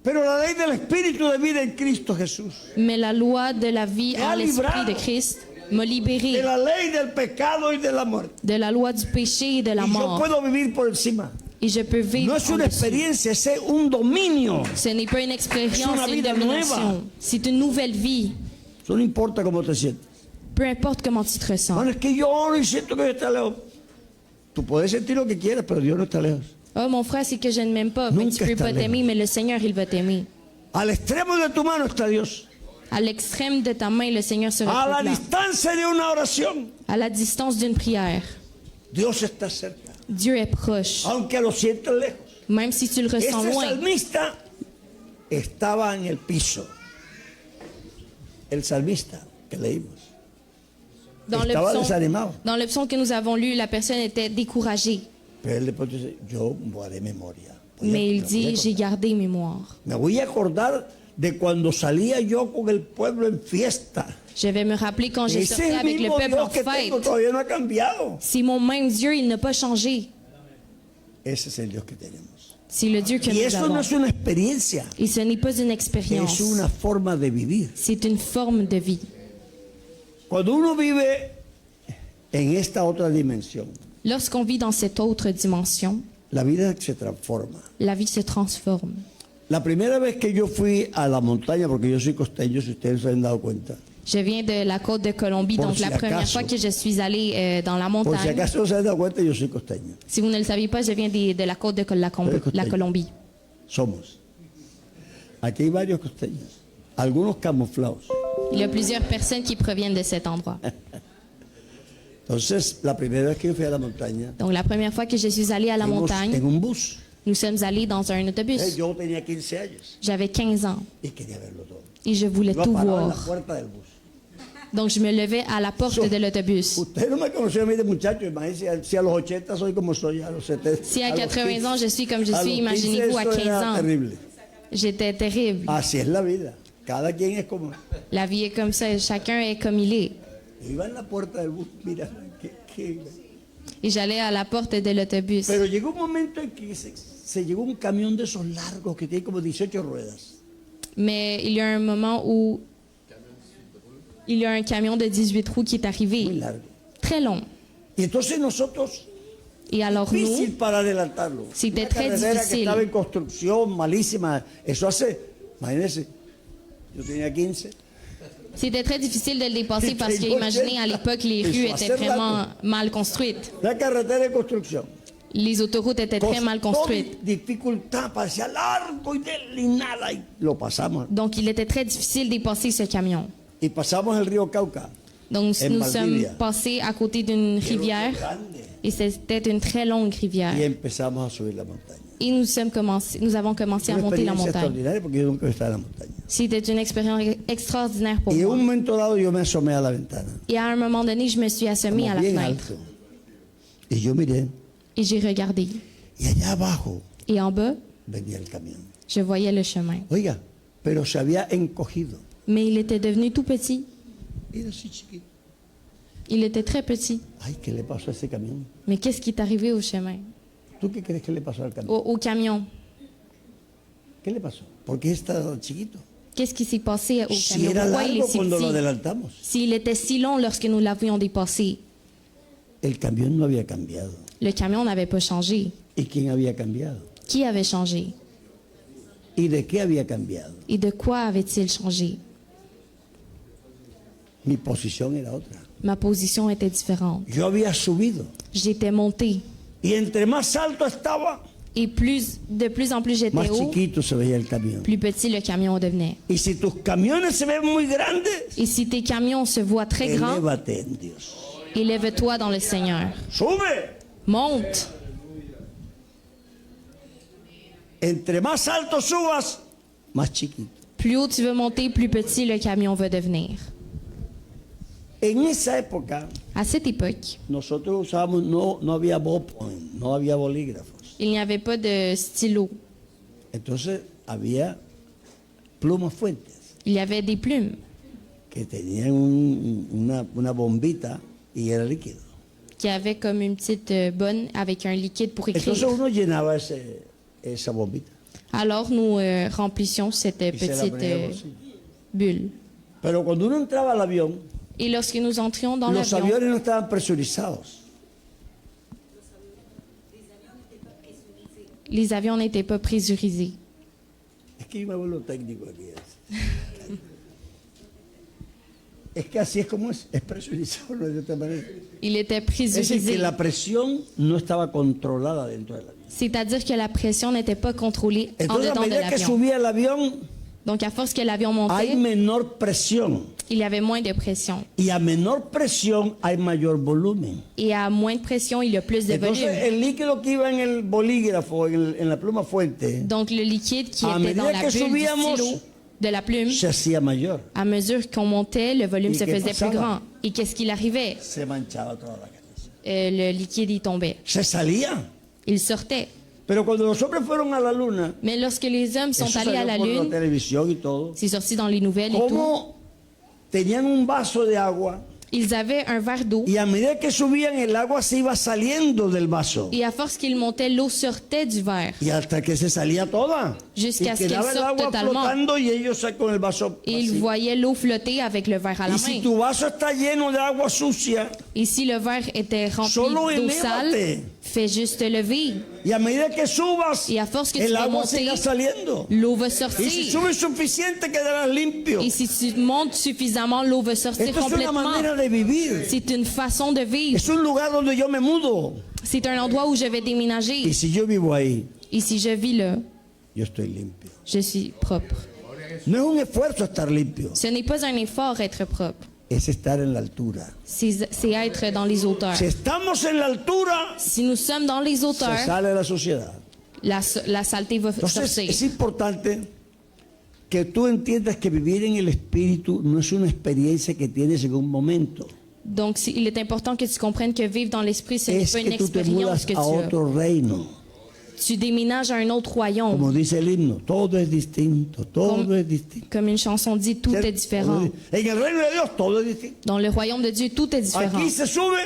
Speaker 2: Pero la ley del Espíritu de vida en Cristo Jesús,
Speaker 3: Mais la loi de la vie
Speaker 2: Me
Speaker 3: en
Speaker 2: ha
Speaker 3: l'Esprit
Speaker 2: librado
Speaker 3: de Christ m'a
Speaker 2: de
Speaker 3: libéré
Speaker 2: la ley del pecado y de la muerte.
Speaker 3: de la loi du péché et de la
Speaker 2: Y yo
Speaker 3: mort.
Speaker 2: puedo vivir por encima.
Speaker 3: Et je peux vivre
Speaker 2: No es
Speaker 3: en
Speaker 2: una
Speaker 3: dessus.
Speaker 2: experiencia, es un dominio.
Speaker 3: Ce n'est pas une expérience,
Speaker 2: Es una
Speaker 3: c'est une
Speaker 2: vida
Speaker 3: domination.
Speaker 2: nueva.
Speaker 3: C'est une nouvelle vie.
Speaker 2: Eso no importa cómo te sientes.
Speaker 3: Peu importe comment tu te ressens.
Speaker 2: Bueno, es que yo oro y siento que Dios está lejos. Tú puedes sentir lo que quieras, pero Dios no está lejos.
Speaker 3: Oh, mon frère, c'est que je ne m'aime pas. Mais
Speaker 2: Nunca
Speaker 3: tu peux
Speaker 2: está
Speaker 3: pas
Speaker 2: lejos.
Speaker 3: t'aimer, mais le Seigneur, il va t'aimer.
Speaker 2: Al extremo de tu mano está Dios.
Speaker 3: À l'extrême de ta main, le Seigneur se
Speaker 2: A la
Speaker 3: retrouve là.
Speaker 2: distancia de una oración,
Speaker 3: À la distance d'une prière.
Speaker 2: Dios está cerca.
Speaker 3: Dieu est proche.
Speaker 2: Aunque lo sientas lejos.
Speaker 3: Même si tu le ressens
Speaker 2: Este
Speaker 3: loin.
Speaker 2: salmista estaba en el piso. El salmista que leímos.
Speaker 3: Dans le
Speaker 2: Estaba
Speaker 3: psaume-
Speaker 2: desanimado.
Speaker 3: dans le psaume que nous avons lu, la personne était découragée.
Speaker 2: Pero él después dice, yo guardé memoria. Voy a-
Speaker 3: Mais il
Speaker 2: me voy a
Speaker 3: dit,
Speaker 2: acordar.
Speaker 3: j'ai gardé mémoire.
Speaker 2: Me voy a acordar de cuando salía yo con el pueblo en fiesta.
Speaker 3: Je vais me rappeler quand je
Speaker 2: Ese
Speaker 3: sortais
Speaker 2: es el
Speaker 3: avec le
Speaker 2: mismo
Speaker 3: peuple en
Speaker 2: Dios que tengo,
Speaker 3: fête.
Speaker 2: todavía no ha cambiado.
Speaker 3: C'est mon même Dieu, il n'a pas changé.
Speaker 2: Ese es el Dios que tenemos.
Speaker 3: C'est le Dieu que
Speaker 2: Y
Speaker 3: nous
Speaker 2: eso no
Speaker 3: avons.
Speaker 2: es una experiencia,
Speaker 3: Et ce n'est pas une expérience.
Speaker 2: es una forma de vivir.
Speaker 3: C'est une forme de vie.
Speaker 2: Cuando uno vive en esta otra dimensión,
Speaker 3: Lorsqu'on vit dans cette autre dimension,
Speaker 2: la vida se transforma.
Speaker 3: la vie se transforme.
Speaker 2: La primera vez que yo fui a la montaña, porque yo soy costeño, si ustedes se han dado cuenta,
Speaker 3: Je viens de la côte de Colombie,
Speaker 2: Por
Speaker 3: donc
Speaker 2: si
Speaker 3: la première
Speaker 2: acaso.
Speaker 3: fois que je suis allée dans la
Speaker 2: por si
Speaker 3: montagne.
Speaker 2: acaso no se han dado cuenta, yo soy costeño.
Speaker 3: Si vous ne le saviez pas, je viens de la côte de la
Speaker 2: costeño.
Speaker 3: Colombie.
Speaker 2: Somos. Aquí hay varios costeños, algunos camuflados.
Speaker 3: Il y a plusieurs personnes qui proviennent de cet endroit.
Speaker 2: Entonces, la primera vez que yo fui a la montaña,
Speaker 3: Donc la première fois que je suis allée à la
Speaker 2: fuimos
Speaker 3: montagne,
Speaker 2: en un bus.
Speaker 3: nous sommes allés dans un autobus.
Speaker 2: Yo tenía 15 años
Speaker 3: J'avais 15 ans
Speaker 2: y quería verlo todo.
Speaker 3: et je voulais
Speaker 2: Iba
Speaker 3: tout
Speaker 2: parado en la
Speaker 3: voir.
Speaker 2: puerta del bus.
Speaker 3: Donc je me levais à la porte de l'autobus.
Speaker 2: Usted no me conoció a mí de muchacho, imagínense, si a los 80 soy como soy, a los 70.
Speaker 3: Si à
Speaker 2: a los
Speaker 3: 80 ans,
Speaker 2: 15,
Speaker 3: je suis comme je
Speaker 2: a
Speaker 3: suis,
Speaker 2: los 15
Speaker 3: imaginez-vous à
Speaker 2: eso
Speaker 3: 15
Speaker 2: era
Speaker 3: ans.
Speaker 2: terrible.
Speaker 3: J'étais terrible.
Speaker 2: Así es la vida. Cada quien es como.
Speaker 3: La vie est comme ça, chacun est comme il est.
Speaker 2: Yo iba en la puerta del bus, mira,
Speaker 3: Et j'allais à la porte de l'autobus.
Speaker 2: Pero llegó un momento en que se llegó un camión de esos largos que tiene como 18 ruedas.
Speaker 3: Mais il y a un moment où il y a un camion de 18 roues qui est
Speaker 2: Muy
Speaker 3: arrivé,
Speaker 2: largo.
Speaker 3: très long.
Speaker 2: Y entonces nosotros,
Speaker 3: Et alors
Speaker 2: difícil
Speaker 3: nous,
Speaker 2: para adelantarlo.
Speaker 3: C'était
Speaker 2: Una
Speaker 3: très
Speaker 2: carretera que
Speaker 3: difficile.
Speaker 2: estaba en construcción, malísima. Eso hace, imagínense, yo tenía 15.
Speaker 3: c'était très difficile de le dépasser parce que,
Speaker 2: Tengo
Speaker 3: imaginez, à
Speaker 2: 80.
Speaker 3: l'époque, les
Speaker 2: Eso
Speaker 3: rues
Speaker 2: hace
Speaker 3: étaient vraiment
Speaker 2: rato.
Speaker 3: mal construites.
Speaker 2: La carretera en construcción.
Speaker 3: Les autoroutes étaient très mal construites.
Speaker 2: Dificultad, parecía largo y nada. Y lo pasamos.
Speaker 3: Donc, il était très difficile de dépasser ce camion.
Speaker 2: Y pasamos el río Cauca.
Speaker 3: Donc,
Speaker 2: En
Speaker 3: nous sommes
Speaker 2: Valdivia.
Speaker 3: passés à côté d'une rivière
Speaker 2: Grande.
Speaker 3: et c'était une très longue rivière.
Speaker 2: Y empezamos a subir la montaña.
Speaker 3: Et nous avons commencé à
Speaker 2: Una
Speaker 3: monter la
Speaker 2: experiencia
Speaker 3: montagne.
Speaker 2: extraordinaria porque yo nunca he estado en la montaña.
Speaker 3: C'était une expérience extraordinaire pour
Speaker 2: Y en un
Speaker 3: moi.
Speaker 2: momento dado yo me asomé a la ventana.
Speaker 3: Et à un moment donné, je me suis assomée
Speaker 2: como
Speaker 3: à la
Speaker 2: bien
Speaker 3: fenêtre
Speaker 2: alto. Y yo miré.
Speaker 3: et j'ai regardé.
Speaker 2: Y allá abajo
Speaker 3: Et en bas,
Speaker 2: venía el camión.
Speaker 3: je voyais le chemin.
Speaker 2: Oiga, pero se había encogido.
Speaker 3: Mais il était devenu tout petit.
Speaker 2: Era así chiquito.
Speaker 3: Il était très petit.
Speaker 2: Ay, ¿qué le pasó a ese camión?
Speaker 3: Mais qu'est-ce qui est arrivé au chemin?
Speaker 2: ¿Tú qué crees que le pasó al camión?
Speaker 3: Au camion.
Speaker 2: ¿Qué le pasó? ¿Por qué está tan chiquito?
Speaker 3: Qu'est-ce qui s'est passé au
Speaker 2: Si
Speaker 3: camion?
Speaker 2: era
Speaker 3: Pourquoi il est
Speaker 2: largo
Speaker 3: si
Speaker 2: cuando lo
Speaker 3: petit?
Speaker 2: adelantamos.
Speaker 3: S'il était si long lorsque nous l'avions dépassé,
Speaker 2: El camión no había cambiado.
Speaker 3: le camion n'avait pas changé.
Speaker 2: ¿Y quién había cambiado?
Speaker 3: Qui avait changé?
Speaker 2: ¿Y de qué había cambiado?
Speaker 3: Et de quoi avait-il changé?
Speaker 2: Mi posición era otra.
Speaker 3: Ma position était différente.
Speaker 2: Yo había subido.
Speaker 3: J'étais montée.
Speaker 2: Y entre más alto estaba,
Speaker 3: Et de plus en plus j'étais
Speaker 2: más
Speaker 3: haut,
Speaker 2: chiquito se veía el camión.
Speaker 3: plus petit le camion devenait.
Speaker 2: Y si tus camiones se ven muy grandes,
Speaker 3: Et si tes camions se voient très grands,
Speaker 2: elévate en Dios.
Speaker 3: élève-toi dans le Seigneur.
Speaker 2: Sube,
Speaker 3: monte.
Speaker 2: Entre más alto subas, más chiquito.
Speaker 3: Plus haut tu veux monter, plus petit le camion va devenir.
Speaker 2: En esa época,
Speaker 3: À cette époque,
Speaker 2: nosotros usábamos, no había ballpoint, no había bolígrafos.
Speaker 3: il n'y avait pas de stylo.
Speaker 2: Entonces había plumas fuentes
Speaker 3: Il y avait des plumes
Speaker 2: que tenían una bombita y era líquido.
Speaker 3: qui avaient comme une petite bonne avec un liquide pour
Speaker 2: Entonces
Speaker 3: écrire.
Speaker 2: uno llenaba esa bombita
Speaker 3: Alors nous remplissions cette
Speaker 2: y se la
Speaker 3: petite
Speaker 2: ponía en el bolsillo.
Speaker 3: bulle.
Speaker 2: Pero cuando uno entraba al avión,
Speaker 3: Et lorsque nous entrions dans
Speaker 2: los
Speaker 3: l'avion,
Speaker 2: aviones no estaban presurizados.
Speaker 3: les avions n'étaient pas pressurisés.
Speaker 2: Es que yo me vuelvo técnico aquí. Es que así es como es presurizado, no es de otra manera.
Speaker 3: Il était
Speaker 2: Es decir,
Speaker 3: pressurisé.
Speaker 2: que la presión no estaba controlada dentro del avión.
Speaker 3: C'est-à-dire que la pression n'était pas contrôlée en
Speaker 2: Entonces, a
Speaker 3: dedans de
Speaker 2: medida que
Speaker 3: l'avion.
Speaker 2: subía el avión,
Speaker 3: Donc à force que l'avion
Speaker 2: hay
Speaker 3: montait,
Speaker 2: menor presión.
Speaker 3: il y avait moins de pression.
Speaker 2: Y a menor presión hay mayor volumen.
Speaker 3: Et à moins de pression, il y a plus de
Speaker 2: Entonces,
Speaker 3: volume.
Speaker 2: el líquido que iba en el bolígrafo, en la pluma fuente,
Speaker 3: Donc le liquide qui
Speaker 2: À
Speaker 3: était dans
Speaker 2: medida
Speaker 3: la
Speaker 2: que
Speaker 3: bulle du
Speaker 2: subíamos,
Speaker 3: stylo, de la plume,
Speaker 2: se hacía mayor.
Speaker 3: à mesure qu'on montait, le volume
Speaker 2: ¿Y
Speaker 3: se
Speaker 2: qué
Speaker 3: faisait plus
Speaker 2: pasaba?
Speaker 3: grand. Et qu'est-ce qu'il arrivait?
Speaker 2: Se manchaba toda la camisa.
Speaker 3: Le liquide y tombait.
Speaker 2: Se salía.
Speaker 3: Il sortait.
Speaker 2: Pero cuando los hombres fueron a la luna,
Speaker 3: Mais lorsque les hommes sont
Speaker 2: eso
Speaker 3: allés à
Speaker 2: salió
Speaker 3: la
Speaker 2: por la
Speaker 3: Lune,
Speaker 2: televisión y todo,
Speaker 3: c'est sorti dans les nouvelles et tout,
Speaker 2: como tenían un vaso de agua
Speaker 3: ils avaient un verre d'eau.
Speaker 2: y a medida que subían el agua se iba saliendo del vaso
Speaker 3: Et à force qu'ils montaient, l'eau sortait du verre.
Speaker 2: y hasta que se salía toda
Speaker 3: Jusqu'à
Speaker 2: y
Speaker 3: ce qu'elle
Speaker 2: quedaba el
Speaker 3: sorte
Speaker 2: agua
Speaker 3: totalement.
Speaker 2: flotando y ellos con el vaso
Speaker 3: Et ils
Speaker 2: vacío.
Speaker 3: voyaient l'eau flotter avec le verre à la
Speaker 2: Y si
Speaker 3: main.
Speaker 2: tu vaso está lleno de agua sucia
Speaker 3: Et si le verre était rempli
Speaker 2: Solo
Speaker 3: d'eau
Speaker 2: elévate.
Speaker 3: sale, fais juste lever.
Speaker 2: y a medida que subas
Speaker 3: Y a force que tu
Speaker 2: el
Speaker 3: vas
Speaker 2: agua
Speaker 3: monter,
Speaker 2: siga saliendo
Speaker 3: l'eau va
Speaker 2: y si
Speaker 3: sortir.
Speaker 2: subes suficiente quedarás limpio.
Speaker 3: Et si tu montes suffisamment, l'eau va sortir
Speaker 2: Esto es una
Speaker 3: complètement.
Speaker 2: manera de vivir.
Speaker 3: C'est une façon de vivre.
Speaker 2: Es un lugar donde yo me mudo
Speaker 3: C'est un endroit où je vais
Speaker 2: y
Speaker 3: déménager.
Speaker 2: si yo vivo ahí
Speaker 3: Et si je vis là,
Speaker 2: yo estoy limpio.
Speaker 3: je suis propre.
Speaker 2: No es un esfuerzo estar limpio,
Speaker 3: Ce n'est pas un effort être propre.
Speaker 2: es estar en la altura.
Speaker 3: C'est être dans les hauteurs.
Speaker 2: Si estamos en la altura,
Speaker 3: Si nous sommes dans les
Speaker 2: se
Speaker 3: hauteurs,
Speaker 2: sale la sociedad.
Speaker 3: la saleté va
Speaker 2: Entonces
Speaker 3: sortir.
Speaker 2: es importante que tú entiendas que vivir en el Espíritu no es una experiencia que tienes en un momento.
Speaker 3: Donc, il est important que tu comprennes que vivre dans l'esprit, ce n'est
Speaker 2: Es
Speaker 3: pas une
Speaker 2: que tú te
Speaker 3: expérience
Speaker 2: mudas
Speaker 3: que tu
Speaker 2: a
Speaker 3: as.
Speaker 2: otro reino.
Speaker 3: Tu déménages à un autre royaume.
Speaker 2: Como dice el himno, todo es distinto, todo es distinto.
Speaker 3: Comme une chanson dit, tout est différent.
Speaker 2: En el reino de Dios todo es distinto.
Speaker 3: Dans le royaume de Dieu, tout est différent.
Speaker 2: Aquí se sube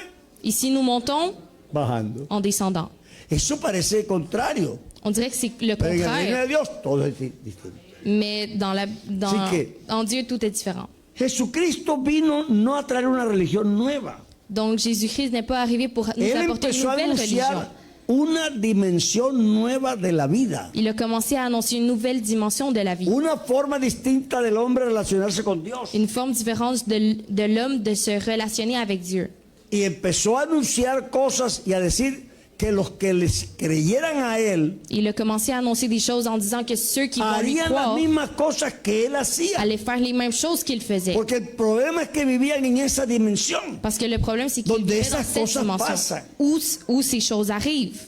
Speaker 3: Ici, nous montons
Speaker 2: bajando.
Speaker 3: en descendant.
Speaker 2: Eso parece contrario.
Speaker 3: On dirait que c'est le
Speaker 2: Pero en el reino
Speaker 3: contraire,
Speaker 2: de Dios todo es distinto.
Speaker 3: mais
Speaker 2: Sí que-
Speaker 3: en Dieu, tout est différent.
Speaker 2: Jesucristo vino no a traer una religión nueva.
Speaker 3: Donc, Jésus-Christ n'est pas arrivé pour nous
Speaker 2: Él
Speaker 3: apporter une
Speaker 2: empezó a
Speaker 3: nouvelle religion.
Speaker 2: anunciar una dimensión nueva de la vida.
Speaker 3: Il a commencé à annoncer une nouvelle dimension de la vie.
Speaker 2: Una forma distinta del hombre relacionarse con Dios.
Speaker 3: Une forme différente de l'homme de se relationner avec Dieu.
Speaker 2: Y empezó a anunciar cosas y a decir que los que les creyeran a él
Speaker 3: Il a commencé à annoncer des choses en disant que ceux qui vont lui
Speaker 2: harían las
Speaker 3: croire
Speaker 2: mismas cosas que él hacía.
Speaker 3: allaient faire les mêmes choses qu'il faisait.
Speaker 2: Porque el problema es que vivían en esa dimensión.
Speaker 3: Parce que le problème, c'est qu'il
Speaker 2: Donde
Speaker 3: vivait dans
Speaker 2: esas
Speaker 3: cette
Speaker 2: cosas
Speaker 3: dimension
Speaker 2: pasan.
Speaker 3: où ces choses arrivent.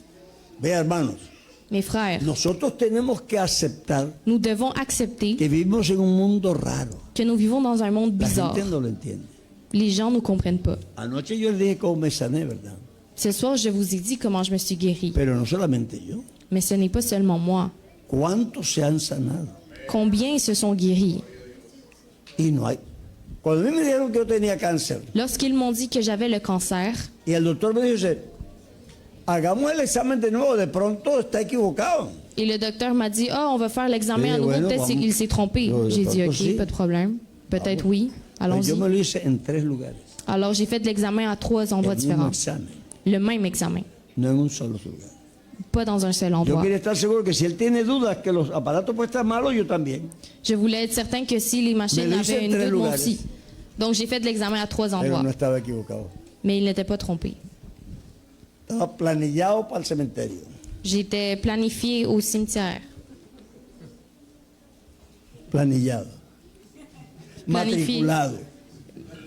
Speaker 2: Vea, hermanos,
Speaker 3: Mes frères,
Speaker 2: nosotros tenemos que aceptar
Speaker 3: nous devons accepter
Speaker 2: que vivimos en un mundo raro.
Speaker 3: que nous vivons dans un monde
Speaker 2: La
Speaker 3: bizarre.
Speaker 2: gente no lo entiende.
Speaker 3: Les gens ne comprennent pas.
Speaker 2: Anoche yo les dije cómo me sané, ¿verdad?
Speaker 3: Ce soir, je vous ai dit comment je me suis guérie.
Speaker 2: Pero no solamente yo.
Speaker 3: Mais ce n'est pas seulement moi.
Speaker 2: ¿Cuántos se han sanado?
Speaker 3: Combien se sont guéris?
Speaker 2: Y no hay. Cuando a mí me dijeron que yo tenía cáncer
Speaker 3: Lorsqu'ils m'ont dit que j'avais le cancer,
Speaker 2: y el doctor me dijo, hagamos el examen de nuevo, de pronto está equivocado.
Speaker 3: et le docteur m'a dit, on va faire l'examen à
Speaker 2: Eh,
Speaker 3: nouveau,
Speaker 2: bueno,
Speaker 3: peut-être
Speaker 2: vamos.
Speaker 3: qu'il s'est trompé.
Speaker 2: No, de
Speaker 3: J'ai dit,
Speaker 2: pronto
Speaker 3: ok,
Speaker 2: sí.
Speaker 3: pas de problème. Peut-être oui,
Speaker 2: Pues
Speaker 3: allons-y.
Speaker 2: yo me lo hice en 3 lugares.
Speaker 3: Alors j'ai fait de l'examen à 3 endroits
Speaker 2: El mismo
Speaker 3: différents.
Speaker 2: examen,
Speaker 3: Le même examen,
Speaker 2: no en un solo lugar.
Speaker 3: pas dans un seul
Speaker 2: Yo
Speaker 3: endroit.
Speaker 2: quería estar seguro que si él tiene dudas que los aparatos pueden estar malos, yo también.
Speaker 3: Je voulais être certain que si les machines
Speaker 2: Mais le hice
Speaker 3: avaient
Speaker 2: en
Speaker 3: une
Speaker 2: 3
Speaker 3: doute, moi
Speaker 2: lugares.
Speaker 3: aussi. Donc j'ai fait de l'examen à 3
Speaker 2: Pero
Speaker 3: endroits.
Speaker 2: no estaba equivocado.
Speaker 3: Mais il n'était pas trompé.
Speaker 2: Estaba planillado para el cementerio.
Speaker 3: J'étais planifié au cimetière.
Speaker 2: Planillado.
Speaker 3: Planifié.
Speaker 2: Matriculado.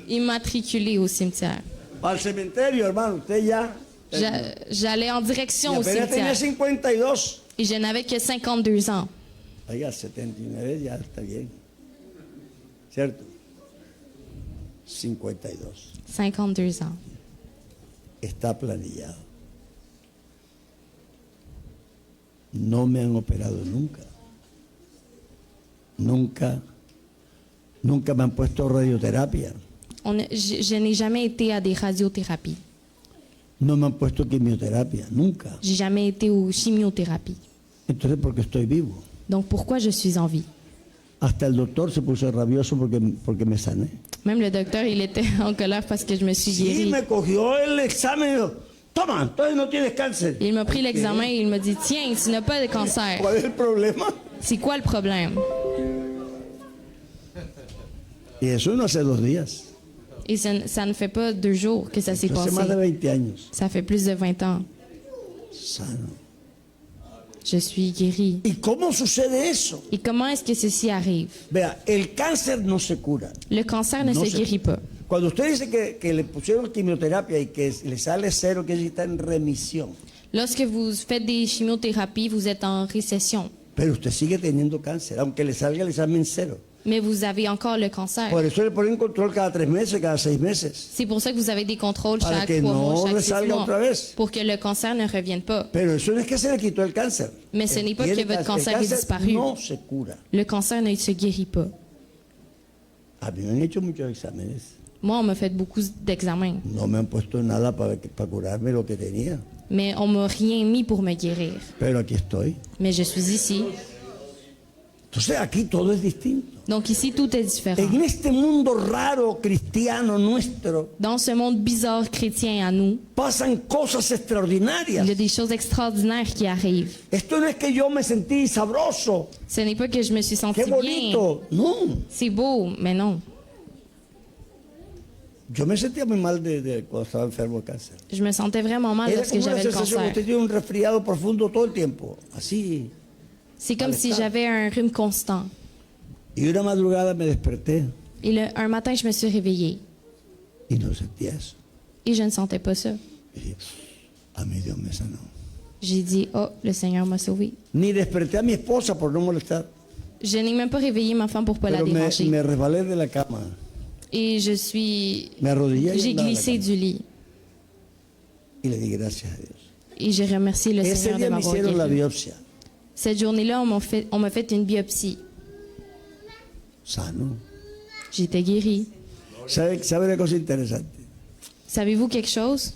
Speaker 3: Immatriculé au cimetière.
Speaker 2: Para el cementerio, hermano, usted ya
Speaker 3: J'allais en
Speaker 2: Y
Speaker 3: direction au
Speaker 2: apenas tenía
Speaker 3: cimetière
Speaker 2: 52.
Speaker 3: et je n'avais que 52 ans.
Speaker 2: Oiga, 79 ya está bien. ¿Cierto? 52.
Speaker 3: 52 ans.
Speaker 2: Está planillado. No me han operado nunca. Nunca me han puesto radioterapia.
Speaker 3: Je n'ai jamais été à des radiothérapies.
Speaker 2: No me han puesto quimioterapia, nunca.
Speaker 3: J'ai jamais été aux chimiothérapies.
Speaker 2: Entonces, ¿por qué estoy vivo?
Speaker 3: Donc pourquoi je suis en vie?
Speaker 2: Hasta el doctor se puso rabioso porque me sané.
Speaker 3: Même le docteur, il était en colère parce que je me suis
Speaker 2: Sí,
Speaker 3: guérie.
Speaker 2: me cogió el examen y dijo, toma, entonces no tienes cáncer.
Speaker 3: Il m'a pris l'examen et il m'a dit, tiens, tu n'as pas de cancer.
Speaker 2: ¿Cuál es el problema?
Speaker 3: C'est quoi le problème?
Speaker 2: Y eso no hace 2 días.
Speaker 3: Et ça ne fait pas 2 jours que ça s'est
Speaker 2: Eso hace
Speaker 3: passé.
Speaker 2: más de 20 años.
Speaker 3: Ça fait plus de 20 ans.
Speaker 2: Sano.
Speaker 3: Je suis guérie.
Speaker 2: ¿Y cómo sucede eso?
Speaker 3: Et comment est-ce que ceci arrive?
Speaker 2: Vea, el cáncer no se cura.
Speaker 3: Le cancer ne
Speaker 2: No
Speaker 3: se
Speaker 2: se-
Speaker 3: guérit pas.
Speaker 2: Cuando usted dice que le pusieron quimioterapia y que le sale 0, que está en remisión.
Speaker 3: Lorsque vous faites des chimiothérapies, vous êtes en récession.
Speaker 2: Pero usted sigue teniendo cáncer, aunque le salga el examen 0.
Speaker 3: Mais vous avez encore le cancer.
Speaker 2: Por eso le ponen control cada 3 meses, cada 6 meses.
Speaker 3: C'est pour ça que vous avez des contrôles
Speaker 2: Para
Speaker 3: chaque
Speaker 2: que
Speaker 3: 3
Speaker 2: no
Speaker 3: mois, chaque 6
Speaker 2: resalga
Speaker 3: mois.
Speaker 2: otra vez.
Speaker 3: Pour que le cancer ne revienne pas.
Speaker 2: Pero eso no es que se le quitó el cáncer.
Speaker 3: Mais ce n'est pas
Speaker 2: Tiene
Speaker 3: que votre
Speaker 2: cáncer.
Speaker 3: cancer
Speaker 2: El
Speaker 3: est disparu.
Speaker 2: no se cura.
Speaker 3: Le cancer ne se guérit pas.
Speaker 2: A mí me han hecho muchos exámenes.
Speaker 3: Moi, on m'a fait beaucoup d'examens.
Speaker 2: No me han puesto nada para curarme lo que tenía.
Speaker 3: Mais on m'a rien mis pour me guérir.
Speaker 2: Pero aquí estoy.
Speaker 3: Mais je suis ici.
Speaker 2: Entonces aquí todo es distinto.
Speaker 3: Donc ici, tout est différent.
Speaker 2: En este mundo raro cristiano nuestro
Speaker 3: Dans ce monde bizarre chrétien à nous,
Speaker 2: pasan cosas extraordinarias.
Speaker 3: il y a des choses extraordinaires qui arrivent.
Speaker 2: Esto no es que yo me sentí sabroso,
Speaker 3: Ce n'est pas que je me suis sentie
Speaker 2: qué
Speaker 3: bien.
Speaker 2: bonito. No,
Speaker 3: C'est beau, mais non.
Speaker 2: yo me sentía muy mal de cuando estaba enfermo de cáncer.
Speaker 3: Je me sentais vraiment mal
Speaker 2: Era
Speaker 3: lorsque
Speaker 2: como una
Speaker 3: j'avais le
Speaker 2: sensación que usted
Speaker 3: cancer.
Speaker 2: tiene un resfriado profundo todo el tiempo, así.
Speaker 3: C'est comme si
Speaker 2: malestar.
Speaker 3: j'avais un rhume constant.
Speaker 2: Y una madrugada me desperté
Speaker 3: Et un matin, je me suis réveillée
Speaker 2: y no sentía eso.
Speaker 3: et je ne sentais pas ça.
Speaker 2: Y dije, a mí Dios me sanó.
Speaker 3: J'ai dit, oh, le Seigneur m'a sauvé.
Speaker 2: Ni desperté a mi esposa por no molestar,
Speaker 3: Je n'ai même pas réveillé ma femme pour pas la
Speaker 2: pero
Speaker 3: déranger.
Speaker 2: me resbalé de la cama,
Speaker 3: Et je suis...
Speaker 2: me arrodillé y
Speaker 3: J'ai
Speaker 2: andaba en la
Speaker 3: glissé
Speaker 2: cama.
Speaker 3: du lit.
Speaker 2: Y le di gracias a Dios.
Speaker 3: Et j'ai remercié le
Speaker 2: Ese
Speaker 3: Seigneur de
Speaker 2: día me
Speaker 3: m'avoir
Speaker 2: hicieron la
Speaker 3: guéri.
Speaker 2: biopsia,
Speaker 3: Cette journée-là, on m'a fait une biopsie.
Speaker 2: sano.
Speaker 3: J'étais guérie.
Speaker 2: ¿Sabe una cosa interesante?
Speaker 3: Savez-vous quelque chose?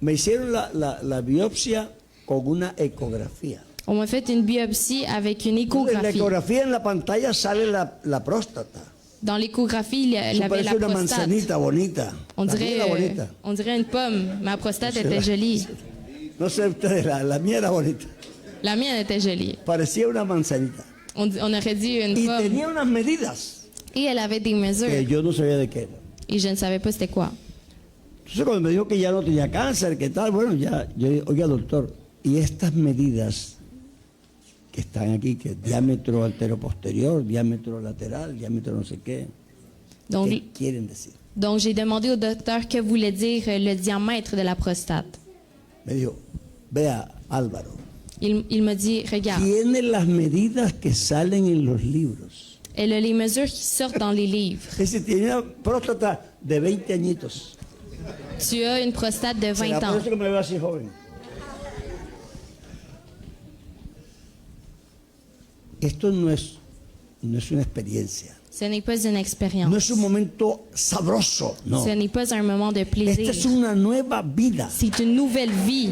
Speaker 2: Me hicieron la biopsia con una ecografía.
Speaker 3: On m'a fait une biopsie avec une
Speaker 2: En la
Speaker 3: échographie.
Speaker 2: ecografía en la pantalla sale la próstata.
Speaker 3: Dans l'échographie, il
Speaker 2: Eso
Speaker 3: avait
Speaker 2: parece
Speaker 3: la
Speaker 2: una
Speaker 3: prostate.
Speaker 2: manzanita bonita.
Speaker 3: On
Speaker 2: La mía era bonita.
Speaker 3: dirait une pomme. Ma prostate était jolie.
Speaker 2: No sé ustedes, la mía era bonita.
Speaker 3: La mienne était jolie.
Speaker 2: Parecía una manzanita.
Speaker 3: On aurait dit une
Speaker 2: Y
Speaker 3: pomme.
Speaker 2: tenía unas medidas
Speaker 3: Et elle avait des
Speaker 2: que
Speaker 3: mesures.
Speaker 2: yo no sabía de qué era.
Speaker 3: Et je ne savais pas c'était quoi.
Speaker 2: Entonces cuando me dijo que ya no tenía cáncer, que tal, bueno, ya, yo dije, oiga doctor, y estas medidas que están aquí, que diámetro anteroposterior, diámetro lateral, diámetro no sé qué,
Speaker 3: Donc,
Speaker 2: ¿qué quieren decir?
Speaker 3: donc j'ai demandé au docteur que voulait dire le diamètre de la prostate.
Speaker 2: Me dijo, vea Álvaro,
Speaker 3: Il m'a dit, regarde,
Speaker 2: tiene las medidas que salen en los libros.
Speaker 3: elle a les mesures qui sortent dans les livres.
Speaker 2: Es decir, tiene una próstata de 20 añitos.
Speaker 3: Tu as une prostate de 20
Speaker 2: Será por
Speaker 3: ans.
Speaker 2: eso que me veo así joven. Esto no es una experiencia,
Speaker 3: Ce n'est pas une
Speaker 2: no
Speaker 3: expérience.
Speaker 2: es un momento sabroso, no.
Speaker 3: Ce n'est pas un moment de
Speaker 2: Esta
Speaker 3: plaisir.
Speaker 2: es una nueva vida
Speaker 3: C'est une nouvelle vie.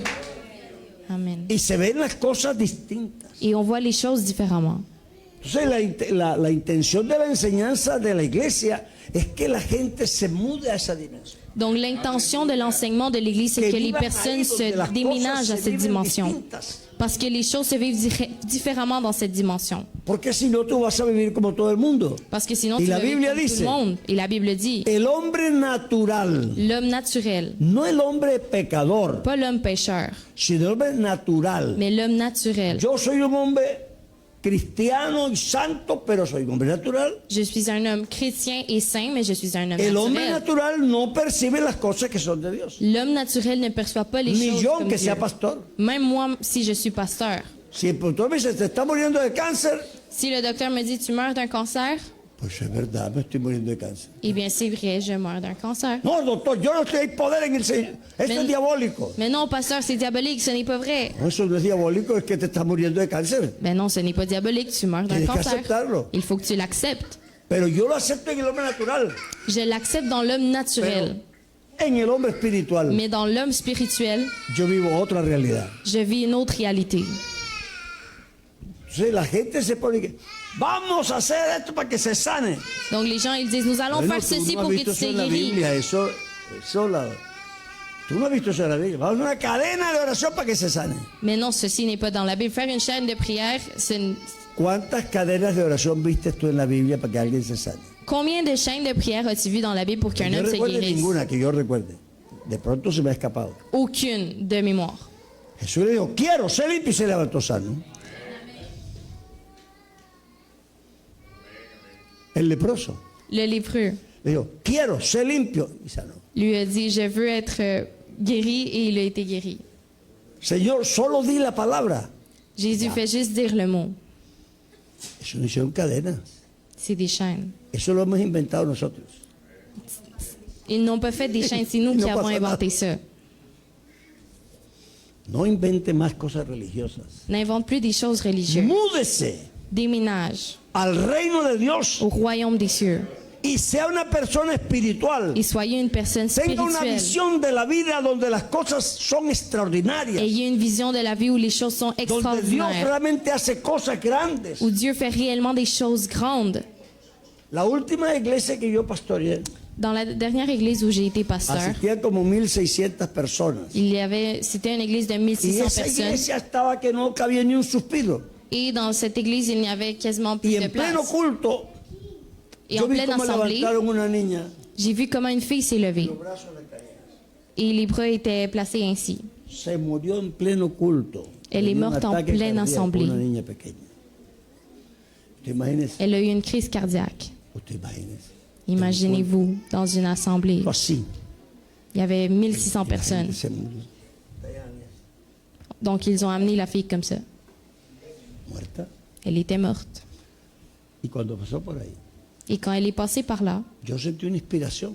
Speaker 3: Amen.
Speaker 2: y se ven las cosas distintas.
Speaker 3: Et on voit les choses différemment.
Speaker 2: Entonces la intención de la enseñanza de la iglesia es que la gente se mude a esa dimensión.
Speaker 3: Donc l'intention de l'enseignement de l'Église, c'est que les
Speaker 2: vivan
Speaker 3: personnes
Speaker 2: ahí donde las
Speaker 3: se déménagent
Speaker 2: cosas
Speaker 3: à
Speaker 2: se
Speaker 3: cette
Speaker 2: viven
Speaker 3: dimension.
Speaker 2: distintas.
Speaker 3: Parce que les choses se vivent différemment dans cette dimension.
Speaker 2: Porque si no tú vas a vivir como todo el mundo.
Speaker 3: Parce que sinon,
Speaker 2: Y
Speaker 3: tu
Speaker 2: la
Speaker 3: vas vivre
Speaker 2: Biblia
Speaker 3: comme tout
Speaker 2: dice-
Speaker 3: le monde. Et la Bible dit,
Speaker 2: El hombre natural,
Speaker 3: l'homme naturel,
Speaker 2: no el hombre pecador,
Speaker 3: pas l'homme pécheur,
Speaker 2: sino el hombre natural.
Speaker 3: mais l'homme naturel.
Speaker 2: Yo soy un hombre cristiano y santo, pero soy un hombre natural.
Speaker 3: Je suis un homme chrétien et saint, mais je suis un homme
Speaker 2: El hombre
Speaker 3: naturel.
Speaker 2: natural no percibe las cosas que son de Dios.
Speaker 3: L'homme naturel ne perçoit pas les
Speaker 2: Ni
Speaker 3: choses
Speaker 2: yo,
Speaker 3: comme
Speaker 2: aunque
Speaker 3: Dieu.
Speaker 2: sea pastor.
Speaker 3: Même moi, si je suis pasteur.
Speaker 2: Si el pastor me dice, te está muriendo de cáncer,
Speaker 3: Si le docteur me dit tu meurs d'un cancer,
Speaker 2: pues es verdad, me estoy muriendo de cáncer.
Speaker 3: eh bien c'est vrai, je meurs d'un cancer.
Speaker 2: No, doctor, yo no estoy, hay poder en el Señor. Esto
Speaker 3: Men-
Speaker 2: es diabólico.
Speaker 3: Mais non, pasteur, c'est diabolique, ce n'est pas vrai.
Speaker 2: No, eso no es diabólico, es que te estás muriendo de cáncer.
Speaker 3: Mais non, ce n'est pas diabolique, tu meurs d'un
Speaker 2: Tienes que
Speaker 3: cancer.
Speaker 2: aceptarlo.
Speaker 3: Il faut que tu l'acceptes.
Speaker 2: Pero yo lo acepto en el hombre natural,
Speaker 3: Je l'accepte dans l'homme naturel.
Speaker 2: pero en el hombre espiritual
Speaker 3: Mais dans l'homme spirituel,
Speaker 2: yo vivo otra realidad.
Speaker 3: je vis une autre réalité.
Speaker 2: Entonces la gente se pone que, vamos a hacer esto para que se sane.
Speaker 3: Donc les gens, ils disent, nous allons
Speaker 2: Bueno,
Speaker 3: faire
Speaker 2: tú
Speaker 3: ceci
Speaker 2: no has
Speaker 3: pour que
Speaker 2: visto
Speaker 3: tu
Speaker 2: eso
Speaker 3: sois
Speaker 2: en la
Speaker 3: guéri.
Speaker 2: Biblia, tú no has visto eso en la Biblia. Vamos a una cadena de oración para que se sane.
Speaker 3: Mais non, ceci n'est pas dans la Bible. Faire une chaîne de prière,
Speaker 2: ¿Cuántas cadenas de oración viste tú en la Biblia para que alguien se sane?
Speaker 3: combien de chaînes de prière as-tu vu dans la Bible pour qu'un
Speaker 2: Yo
Speaker 3: homme se
Speaker 2: recuerde
Speaker 3: guérisse?
Speaker 2: ninguna, que yo recuerde. De pronto se me ha escapado.
Speaker 3: Aucune de mémoire.
Speaker 2: Jesús le dijo, quiero ser limpio, y se levantó sano. El leproso
Speaker 3: Le lépreux
Speaker 2: le dijo, quiero ser limpio, y sano.
Speaker 3: lui a dit, je veux être guéri, et il a été guéri.
Speaker 2: Señor, solo di la palabra.
Speaker 3: Jésus fait juste dire le mot.
Speaker 2: Eso no hicieron cadenas.
Speaker 3: C'est des chaînes.
Speaker 2: Eso lo hemos inventado nosotros.
Speaker 3: Ils n'ont pas fait des chaînes, c'est nous
Speaker 2: No
Speaker 3: qui avons
Speaker 2: pasa nada.
Speaker 3: inventé ça.
Speaker 2: No invente más cosas religiosas.
Speaker 3: N'invente plus des choses religieuses.
Speaker 2: Múdese
Speaker 3: Déménage
Speaker 2: al reino de Dios
Speaker 3: au royaume des cieux
Speaker 2: y sea una persona espiritual.
Speaker 3: et soyez une personne
Speaker 2: Tenga una
Speaker 3: spirituelle.
Speaker 2: visión de la vida donde las cosas son extraordinarias.
Speaker 3: Ayez une vision de la vie où les choses sont
Speaker 2: Donde Dios
Speaker 3: extraordinaires,
Speaker 2: realmente hace cosas grandes.
Speaker 3: où Dieu fait réellement des choses grandes.
Speaker 2: La última iglesia que yo pastoreé,
Speaker 3: Dans la dernière église où j'ai été pasteur,
Speaker 2: asistían como 1,600 personas.
Speaker 3: c'était une église de
Speaker 2: Y
Speaker 3: 1600
Speaker 2: esa
Speaker 3: personnes.
Speaker 2: iglesia estaba que no cabía ni un suspiro.
Speaker 3: Et dans cette église, il n'y avait quasiment plus
Speaker 2: Y
Speaker 3: de
Speaker 2: en pleno
Speaker 3: place.
Speaker 2: culto,
Speaker 3: Et
Speaker 2: yo
Speaker 3: en
Speaker 2: vi
Speaker 3: pleine
Speaker 2: cómo
Speaker 3: assemblée,
Speaker 2: levantaron una niña.
Speaker 3: j'ai vu comment une fille s'est levée.
Speaker 2: Los brazos le caían.
Speaker 3: Et les bras étaient placés ainsi.
Speaker 2: Se murió en pleno culto.
Speaker 3: Elle est
Speaker 2: Tenía un
Speaker 3: morte en
Speaker 2: ataque
Speaker 3: pleine
Speaker 2: cardíaco,
Speaker 3: assemblée.
Speaker 2: Una niña pequeña. Usted imagínese.
Speaker 3: Elle a eu une crise cardiaque.
Speaker 2: Usted imagínese.
Speaker 3: Imaginez-vous, dans une assemblée,
Speaker 2: Así.
Speaker 3: il y avait 1600 personnes.
Speaker 2: Se murió.
Speaker 3: Donc, ils ont amené la fille comme ça.
Speaker 2: Muerta.
Speaker 3: Elle était morte.
Speaker 2: Y cuando pasó por ahí,
Speaker 3: Et quand elle est passée par là,
Speaker 2: yo sentí una inspiración.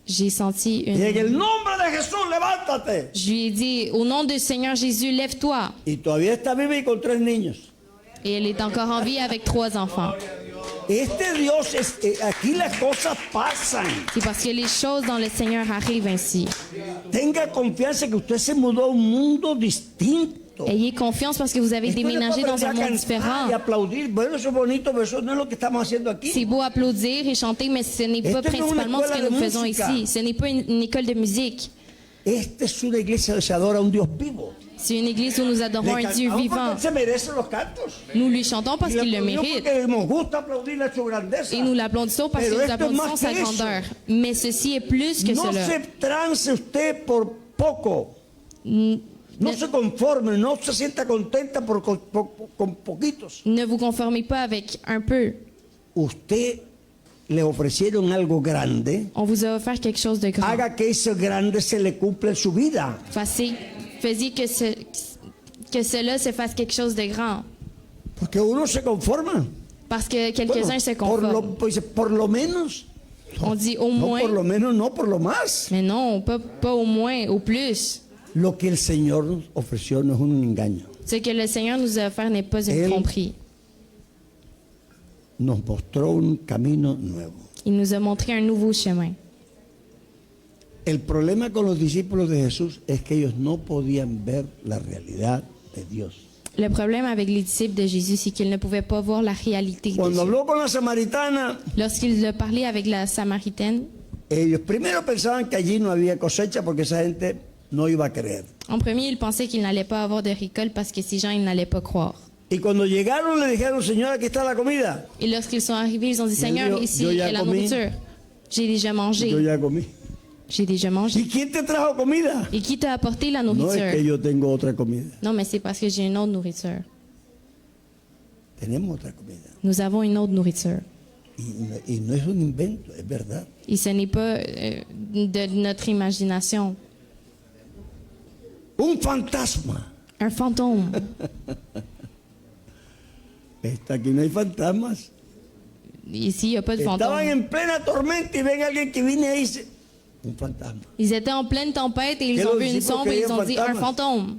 Speaker 3: j'ai senti
Speaker 2: Y en el
Speaker 3: une...
Speaker 2: nombre de Jesús, levántate.
Speaker 3: Je lui ai dit, au nom du Seigneur Jésus, lève-toi.
Speaker 2: Y todavía está viva y con 3 niños.
Speaker 3: Et elle est encore en vie avec 3 enfants.
Speaker 2: Este Dios, aquí las cosas pasan.
Speaker 3: C'est parce que les choses dans le Seigneur arrivent ainsi.
Speaker 2: Tenga confianza que usted se mudó a un mundo distinto.
Speaker 3: Ayez confiance parce que vous avez
Speaker 2: Después
Speaker 3: déménagé
Speaker 2: después
Speaker 3: dans un
Speaker 2: aprender a
Speaker 3: monde
Speaker 2: cantar
Speaker 3: différent.
Speaker 2: y aplaudir. Bueno, eso es bonito, pero eso no es lo que estamos haciendo aquí.
Speaker 3: C'est beau applaudir et chanter, mais ce n'est pas
Speaker 2: Esto no es una
Speaker 3: principalement ce que
Speaker 2: escuela
Speaker 3: nous
Speaker 2: de
Speaker 3: faisons
Speaker 2: música.
Speaker 3: ici. Ce n'est pas une école de musique.
Speaker 2: Esta es una iglesia donde se adora a un Dios vivo.
Speaker 3: C'est une église où nous adorons un Dieu
Speaker 2: Cantamos
Speaker 3: vivant.
Speaker 2: porque Él se merece los cantos.
Speaker 3: Nous lui chantons parce
Speaker 2: Y le
Speaker 3: qu'il le
Speaker 2: aplaudimos
Speaker 3: mérite.
Speaker 2: porque nos gusta aplaudirle a su grandeza.
Speaker 3: Et nous l'applaudissons parce que
Speaker 2: Pero
Speaker 3: nous
Speaker 2: esto es
Speaker 3: applaudissons
Speaker 2: más
Speaker 3: sa
Speaker 2: que eso.
Speaker 3: grandeur. Mais ceci est plus que
Speaker 2: No
Speaker 3: cela.
Speaker 2: se trance usted por poco. No se conforme, no se sienta contenta con poquitos.
Speaker 3: Ne vous conformez pas avec un peu.
Speaker 2: Usted le ofrecieron algo grande.
Speaker 3: On vous a offert quelque chose de grand.
Speaker 2: Haga que ese grande se le cumpla en su vida.
Speaker 3: Faisiez que cela se fasse quelque chose de grand.
Speaker 2: Porque uno se conforma.
Speaker 3: Parce que quelques-uns se
Speaker 2: por
Speaker 3: conforment.
Speaker 2: por lo menos.
Speaker 3: On dit au
Speaker 2: No
Speaker 3: moins,
Speaker 2: por lo menos, no por lo más.
Speaker 3: mais non, pas au moins, au plus.
Speaker 2: Lo que el Señor nos ofreció no es un engaño.
Speaker 3: Ce que le Seigneur nous a offert n'est pas une
Speaker 2: Elle-
Speaker 3: tromperie.
Speaker 2: Nos mostró un camino nuevo.
Speaker 3: Il nous a montré un nouveau chemin.
Speaker 2: El problema con los discípulos de Jesús es que ellos no podían ver la realidad de Dios.
Speaker 3: Le problème avec les disciples de Jésus, c'est qu'ils ne pouvaient pas voir la réalité de
Speaker 2: Cuando
Speaker 3: Dieu.
Speaker 2: habló con la samaritana,
Speaker 3: Lorsqu'il a parlé avec la Samaritaine,
Speaker 2: ellos primero pensaban que allí no había cosecha porque esa gente no iba a creer.
Speaker 3: en premier, ils pensaient qu'ils n'allaient pas avoir de récolte parce que ces gens, ils n'allaient pas croire.
Speaker 2: Y cuando llegaron le dijeron, Señor, aquí está la comida.
Speaker 3: Et lorsqu'ils sont arrivés, ils ont dit, Seigneur,
Speaker 2: yo-
Speaker 3: ici
Speaker 2: yo ya
Speaker 3: est la
Speaker 2: comí.
Speaker 3: nourriture. J'ai déjà mangé.
Speaker 2: Yo ya comí.
Speaker 3: J'ai déjà
Speaker 2: ¿Y
Speaker 3: mangé.
Speaker 2: quién te trajo comida?
Speaker 3: Et qui t'a apporté la
Speaker 2: No es
Speaker 3: nourriture?
Speaker 2: que yo tengo otra comida.
Speaker 3: Non, mais c'est parce que j'ai une autre nourriture.
Speaker 2: tenemos otra comida.
Speaker 3: Nous avons une autre nourriture.
Speaker 2: Y no es un invento, es verdad.
Speaker 3: Et ce n'est pas de notre imagination.
Speaker 2: Un fantasma.
Speaker 3: Un fantôme.
Speaker 2: Aquí no hay fantasmas.
Speaker 3: Ici, il n'y a pas de
Speaker 2: Estaban
Speaker 3: fantôme.
Speaker 2: en plena tormenta y ven a alguien que viene y dice, un fantasma.
Speaker 3: Ils étaient en pleine tempête et ils
Speaker 2: Que
Speaker 3: ont
Speaker 2: los
Speaker 3: vu une
Speaker 2: discípulos
Speaker 3: sombre et ils ont dit un
Speaker 2: creían
Speaker 3: fantôme.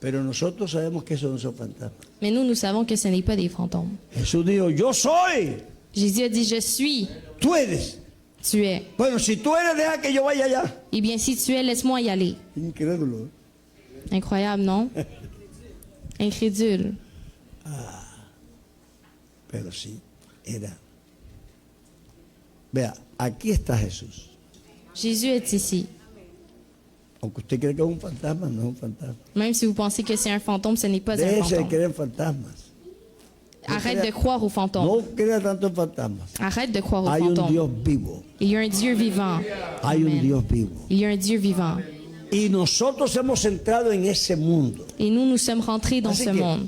Speaker 2: Pero nosotros sabemos que esos no son fantasmas.
Speaker 3: Mais nous savons que ce n'est pas des fantômes.
Speaker 2: Jesús dijo, yo soy,
Speaker 3: Jésus a dit, je suis,
Speaker 2: tú eres.
Speaker 3: tu es.
Speaker 2: Bueno, si tú eres, deja que yo vaya allá.
Speaker 3: Eh bien, si tu es, laisse-moi y aller.
Speaker 2: Incrédulo.
Speaker 3: Incroyable, non? Incrédule.
Speaker 2: Pero sí, era. Vea, aquí está Jesús.
Speaker 3: Jésus est ici.
Speaker 2: Aunque usted cree que es un fantasma, no es un fantasma.
Speaker 3: Même si vous pensez que c'est un fantôme, ce n'est pas un
Speaker 2: Déjese de
Speaker 3: fantôme.
Speaker 2: creer en fantasmas.
Speaker 3: Arrête de croire aux fantômes.
Speaker 2: No crea tanto en fantasmas.
Speaker 3: Arrête de croire aux
Speaker 2: Hay un Dios
Speaker 3: fantômes.
Speaker 2: vivo.
Speaker 3: Il y a un Dieu vivant.
Speaker 2: Hay un
Speaker 3: Amen.
Speaker 2: Dios vivo.
Speaker 3: Il y a un Dieu vivant.
Speaker 2: Y nosotros hemos entrado en ese mundo.
Speaker 3: Et nous sommes rentrés dans
Speaker 2: Así
Speaker 3: ce
Speaker 2: que,
Speaker 3: monde.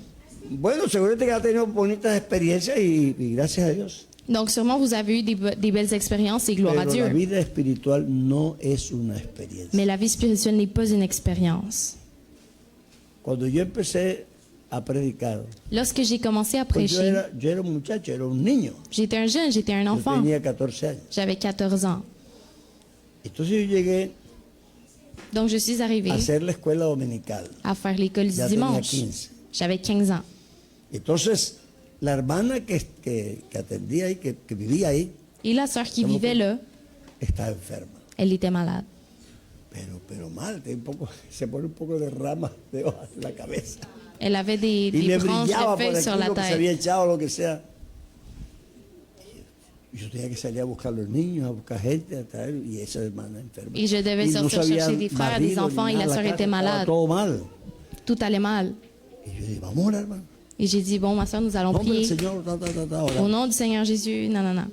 Speaker 2: bueno, seguramente que ha tenido bonitas experiencias y gracias a Dios.
Speaker 3: Donc sûrement vous avez eu des belles expériences et gloire à
Speaker 2: Pero la
Speaker 3: Dieu.
Speaker 2: vida espiritual no es una experiencia.
Speaker 3: Mais la vie spirituelle n'est pas une expérience.
Speaker 2: Cuando yo empecé a predicar,
Speaker 3: Lorsque j'ai commencé à
Speaker 2: pues
Speaker 3: prêcher,
Speaker 2: yo era un muchacho, era un niño.
Speaker 3: j'étais un jeune, j'étais un
Speaker 2: Yo
Speaker 3: enfant.
Speaker 2: tenía 14 años.
Speaker 3: J'avais 14 ans.
Speaker 2: Entonces yo llegué
Speaker 3: Donc je suis arrivée
Speaker 2: a hacer la escuela dominical.
Speaker 3: à faire l'école du
Speaker 2: Ya tenía
Speaker 3: dimanche.
Speaker 2: 15.
Speaker 3: J'avais 15 ans.
Speaker 2: Entonces, la hermana que atendía y que vivía ahí,
Speaker 3: Et la sœur qui
Speaker 2: ¿Cómo
Speaker 3: vivait
Speaker 2: que?
Speaker 3: là,
Speaker 2: estaba enferma.
Speaker 3: elle était malade.
Speaker 2: Pero mal, se pone un poco de ramas de hojas en la cabeza.
Speaker 3: Elle avait
Speaker 2: Y
Speaker 3: des
Speaker 2: le
Speaker 3: branches
Speaker 2: brillaba
Speaker 3: de
Speaker 2: por
Speaker 3: feuilles
Speaker 2: aquí
Speaker 3: sur la
Speaker 2: lo que se había
Speaker 3: tête.
Speaker 2: echado, lo que sea. Y yo tenía que salir a buscar a los niños, a buscar gente, a traer, y esa hermana enferma.
Speaker 3: Y yo devais
Speaker 2: Y no
Speaker 3: sortir
Speaker 2: se habían
Speaker 3: chercher des frères, des
Speaker 2: barrido ni
Speaker 3: enfants, y
Speaker 2: nada,
Speaker 3: la sœur
Speaker 2: casa
Speaker 3: était
Speaker 2: estaba
Speaker 3: malade.
Speaker 2: todo mal.
Speaker 3: Tout allait mal.
Speaker 2: Y yo dije, vamos a orar, hermano.
Speaker 3: Et j'ai dit, bon, ma sœur, nous allons
Speaker 2: Nombre del
Speaker 3: prier.
Speaker 2: Señor,
Speaker 3: Au
Speaker 2: orar.
Speaker 3: nom du Seigneur Jésus, non, non, non.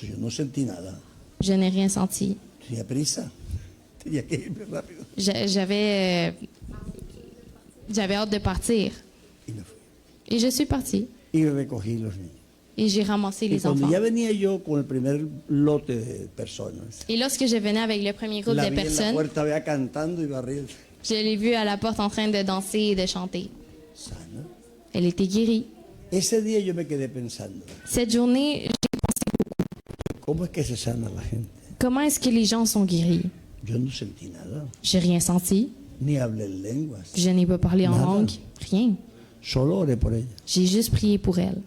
Speaker 2: Yo no sentí nada.
Speaker 3: Je n'ai rien senti.
Speaker 2: Tenía prisa. Tenía que irme rápido.
Speaker 3: J'avais hâte de partir.
Speaker 2: Y me fui.
Speaker 3: Et je suis partie.
Speaker 2: Y recogí los niños.
Speaker 3: Et j'ai ramassé
Speaker 2: Y
Speaker 3: les
Speaker 2: cuando
Speaker 3: enfants.
Speaker 2: ya venía yo con el primer lote de personas,
Speaker 3: Et lorsque je venais avec le premier groupe
Speaker 2: la
Speaker 3: de
Speaker 2: vi en la
Speaker 3: personnes,
Speaker 2: puerta, vea cantando y barriendo.
Speaker 3: je l'ai vue à la porte en train de danser et de chanter.
Speaker 2: Sana.
Speaker 3: Elle était guérie.
Speaker 2: Ese día yo me quedé pensando,
Speaker 3: Cette journée,
Speaker 2: ¿cómo es que se sana la gente?
Speaker 3: comment est-ce que les gens sont guéris?
Speaker 2: Yo no sentí nada,
Speaker 3: J'ai rien senti.
Speaker 2: ni hablé en lenguas,
Speaker 3: Je n'ai pas parlé en
Speaker 2: Nada.
Speaker 3: langue. Rien.
Speaker 2: solo oré por ella.
Speaker 3: J'ai juste prié pour elle.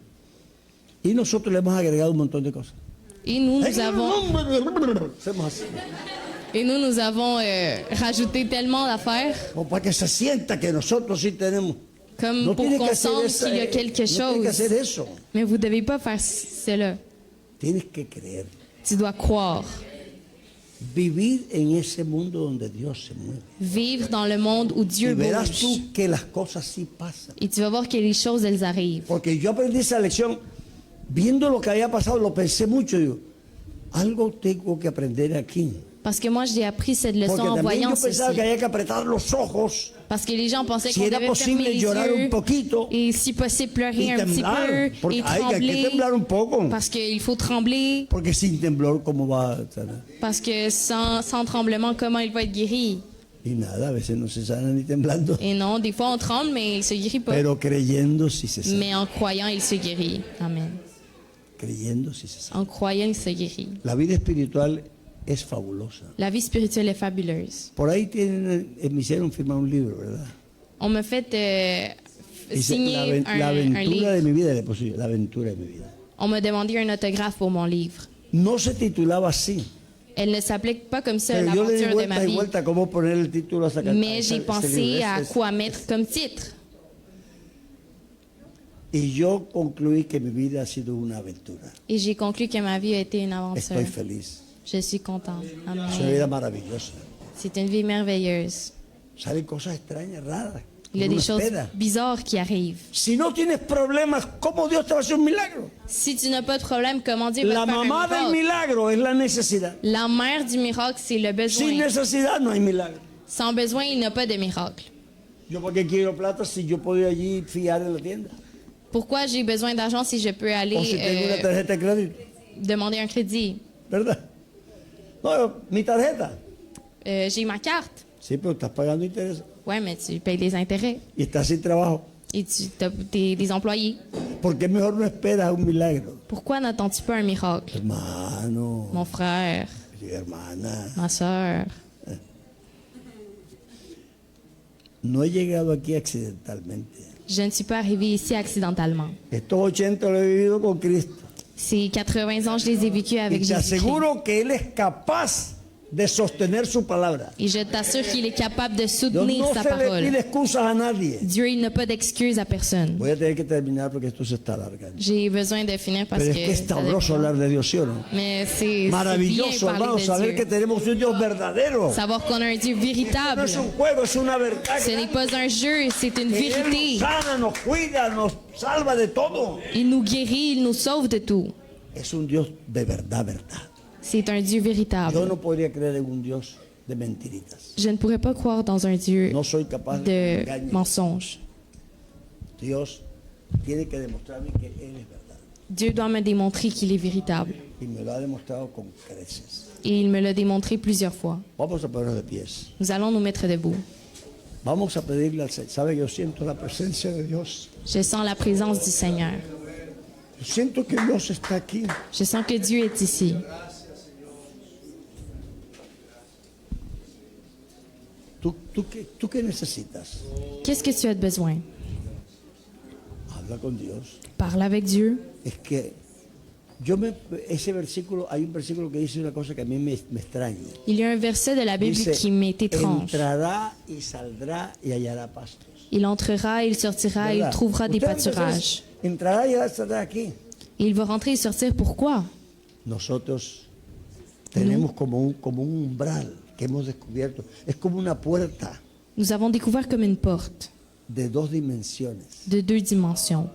Speaker 2: Y nosotros le hemos agregado un montón de cosas.
Speaker 3: Et nous, nous avons,
Speaker 2: Hacemos así,
Speaker 3: rajouté tellement d'affaires,
Speaker 2: como para que se sienta que nosotros sí tenemos.
Speaker 3: comme
Speaker 2: No
Speaker 3: pour
Speaker 2: tienes que
Speaker 3: qu'on
Speaker 2: hacer
Speaker 3: sente
Speaker 2: esa-
Speaker 3: qu'il y a quelque
Speaker 2: no tienes que hacer
Speaker 3: chose.
Speaker 2: eso.
Speaker 3: Mais vous ne devez pas faire cela.
Speaker 2: Tienes que creer.
Speaker 3: Tu dois croire.
Speaker 2: Vivir en ese mundo donde Dios se mueve.
Speaker 3: Vivre dans le monde où
Speaker 2: Y
Speaker 3: Dieu
Speaker 2: verás
Speaker 3: bouge.
Speaker 2: tú que las cosas sí pasan.
Speaker 3: Et tu vas voir que les choses, elles arrivent.
Speaker 2: Porque yo aprendí esa lección, viendo lo que había pasado, lo pensé mucho. Digo, algo tengo que aprender aquí.
Speaker 3: Parce que moi, j'ai appris cette leçon
Speaker 2: Porque
Speaker 3: en
Speaker 2: también
Speaker 3: voyant
Speaker 2: yo pensaba que
Speaker 3: ceci.
Speaker 2: había que apretar los ojos
Speaker 3: Parce que les gens pensaient
Speaker 2: Si
Speaker 3: qu'on
Speaker 2: era
Speaker 3: devait fermer
Speaker 2: posible
Speaker 3: les
Speaker 2: llorar un
Speaker 3: yeux
Speaker 2: poquito
Speaker 3: et si possible pleurer
Speaker 2: y
Speaker 3: un petit
Speaker 2: temblar.
Speaker 3: peu
Speaker 2: Porque
Speaker 3: et
Speaker 2: hay que
Speaker 3: trembler.
Speaker 2: temblar un poco.
Speaker 3: Parce qu'il faut trembler.
Speaker 2: Porque sin temblor, ¿cómo va a sanar?
Speaker 3: Parce que sans tremblement, comment il va être guéri?
Speaker 2: Y nada, a veces no se sana ni temblando.
Speaker 3: Et non, des fois on tremble, mais il se guérit pas.
Speaker 2: Pero creyendo sí se sana.
Speaker 3: Mais en croyant, il se guérit. Amen.
Speaker 2: Creyendo sí se sana.
Speaker 3: En croyant, il se guérit.
Speaker 2: La vida espiritual es fabulosa.
Speaker 3: La vie spirituelle est fabuleuse.
Speaker 2: Por ahí me hicieron firmar un libro, ¿verdad?
Speaker 3: On m'a fait
Speaker 2: Dice,
Speaker 3: signer
Speaker 2: la
Speaker 3: un
Speaker 2: aventura
Speaker 3: livre.
Speaker 2: de mi vida, le puse yo, la aventura de mi vida.
Speaker 3: On m'a demandé un autographe pour mon livre.
Speaker 2: No se titulaba así,
Speaker 3: Elle ne s'appelait pas comme ça,
Speaker 2: pero yo le di
Speaker 3: l'aventure de ma
Speaker 2: vuelta y
Speaker 3: vie.
Speaker 2: vuelta cómo poner el título a sacar.
Speaker 3: Mais j'ai pensé à quoi mettre comme titre.
Speaker 2: Y yo concluí que mi vida ha sido una aventura.
Speaker 3: Et j'ai conclu que ma vie a été une aventure.
Speaker 2: Estoy feliz.
Speaker 3: Je suis contente.
Speaker 2: Es una
Speaker 3: Amen.
Speaker 2: vida maravillosa.
Speaker 3: C'est une vie merveilleuse.
Speaker 2: Salen cosas extrañas, raras.
Speaker 3: Il y a
Speaker 2: que
Speaker 3: des
Speaker 2: uno
Speaker 3: choses
Speaker 2: espera.
Speaker 3: bizarres qui arrivent.
Speaker 2: Si no tienes problemas, ¿cómo Dios te va a hacer un milagro?
Speaker 3: Si tu n'as pas de problème, comment Dieu va
Speaker 2: La
Speaker 3: te faire
Speaker 2: mamá
Speaker 3: un
Speaker 2: del
Speaker 3: miracle?
Speaker 2: milagro es la necesidad.
Speaker 3: La mère du miracle, c'est le
Speaker 2: Sin
Speaker 3: besoin.
Speaker 2: necesidad no hay milagro.
Speaker 3: Sans besoin, il n'y a pas de miracle.
Speaker 2: Yo, ¿para qué quiero plata si yo puedo ir allí fiar en la tienda?
Speaker 3: Pourquoi j'ai besoin d'argent si je peux
Speaker 2: O si
Speaker 3: aller
Speaker 2: tengo una tarjeta de crédito,
Speaker 3: demander un crédit?
Speaker 2: ¿verdad? No, mi tarjeta.
Speaker 3: J'ai ma carte.
Speaker 2: Sí, pero estás pagando intereses
Speaker 3: Ouais, mais tu payes les intérêts
Speaker 2: y estás sin trabajo.
Speaker 3: et tu as des employés.
Speaker 2: ¿Por qué mejor no esperas un milagro?
Speaker 3: Pourquoi n'attends-tu pas un miracle?
Speaker 2: Hermano,
Speaker 3: Mon frère,
Speaker 2: hermana,
Speaker 3: ma soeur,
Speaker 2: no he llegado aquí accidentalmente.
Speaker 3: je ne suis pas arrivée ici accidentellement.
Speaker 2: Estos 80 lo he vivido con Cristo.
Speaker 3: Ces 80 ans, je les ai vécus avec
Speaker 2: Y te
Speaker 3: Jésus-Christ.
Speaker 2: aseguro que Él es capaz de sostener su palabra.
Speaker 3: Et je t'assure qu'il est capable de
Speaker 2: Dios
Speaker 3: soutenir
Speaker 2: no
Speaker 3: sa
Speaker 2: se le
Speaker 3: parole.
Speaker 2: pide excusas a nadie.
Speaker 3: Dieu, il n'a pas d'excuse à personne.
Speaker 2: Voy a tener que terminar porque esto se está alargando.
Speaker 3: J'ai besoin de finir parce
Speaker 2: Pero es
Speaker 3: que...
Speaker 2: que es
Speaker 3: ça
Speaker 2: sabroso
Speaker 3: dépend.
Speaker 2: hablar de Dios, ¿sí o no?
Speaker 3: Mais c'est bien
Speaker 2: Maravilloso,
Speaker 3: parler
Speaker 2: hermano, saber
Speaker 3: de
Speaker 2: que
Speaker 3: Dieu.
Speaker 2: tenemos un Dios verdadero.
Speaker 3: Savoir qu'on a un Dieu
Speaker 2: No
Speaker 3: véritable.
Speaker 2: es un juego, es una verdad.
Speaker 3: Ce n'est pas un jeu, c'est une
Speaker 2: Que Él
Speaker 3: vérité.
Speaker 2: nos sana, nos cuida, nos salva de todo.
Speaker 3: Il nous guérit, il nous sauve de tout.
Speaker 2: Es un Dios de verdad, verdad.
Speaker 3: C'est un Dieu
Speaker 2: Yo
Speaker 3: véritable.
Speaker 2: no podría creer en un Dios de mentiritas.
Speaker 3: Je ne pourrais pas croire dans un Dieu
Speaker 2: No soy capaz de
Speaker 3: de
Speaker 2: engañar.
Speaker 3: mensonges.
Speaker 2: Dios tiene que demostrarme que Él es verdad.
Speaker 3: Dieu doit me démontrer qu'il est véritable.
Speaker 2: Y me lo ha demostrado con creces.
Speaker 3: Et il me l'a démontré plusieurs fois.
Speaker 2: Vamos a ponernos de pies.
Speaker 3: Nous allons nous mettre debout.
Speaker 2: Vamos a pedirle al Señor. ¿Sabe? Yo siento la presencia de Dios.
Speaker 3: Je sens la présence du Seigneur.
Speaker 2: Yo siento que Dios está aquí.
Speaker 3: Je sens que Dieu est ici.
Speaker 2: ¿Tú qué necesitas?
Speaker 3: Qu'est-ce que tu as besoin?
Speaker 2: Habla con Dios.
Speaker 3: Parle avec Dieu.
Speaker 2: Es que ese versículo, hay un versículo que dice una cosa que a mí me extraña.
Speaker 3: Il y a un verset de la Bible
Speaker 2: Dice,
Speaker 3: qui m'est étrange.
Speaker 2: entrará y saldrá y hallará pastos.
Speaker 3: Il entrera, il sortira, il
Speaker 2: ¿Verdad?
Speaker 3: trouvera des
Speaker 2: Usted entonces
Speaker 3: pâturages.
Speaker 2: entrará y saldrá aquí.
Speaker 3: Et il va rentrer et sortir. Pourquoi?
Speaker 2: Nosotros tenemos como un umbral que hemos descubierto. Es como una puerta
Speaker 3: Nous avons découvert comme une porte
Speaker 2: de 2 dimensiones.
Speaker 3: de 2 dimensions.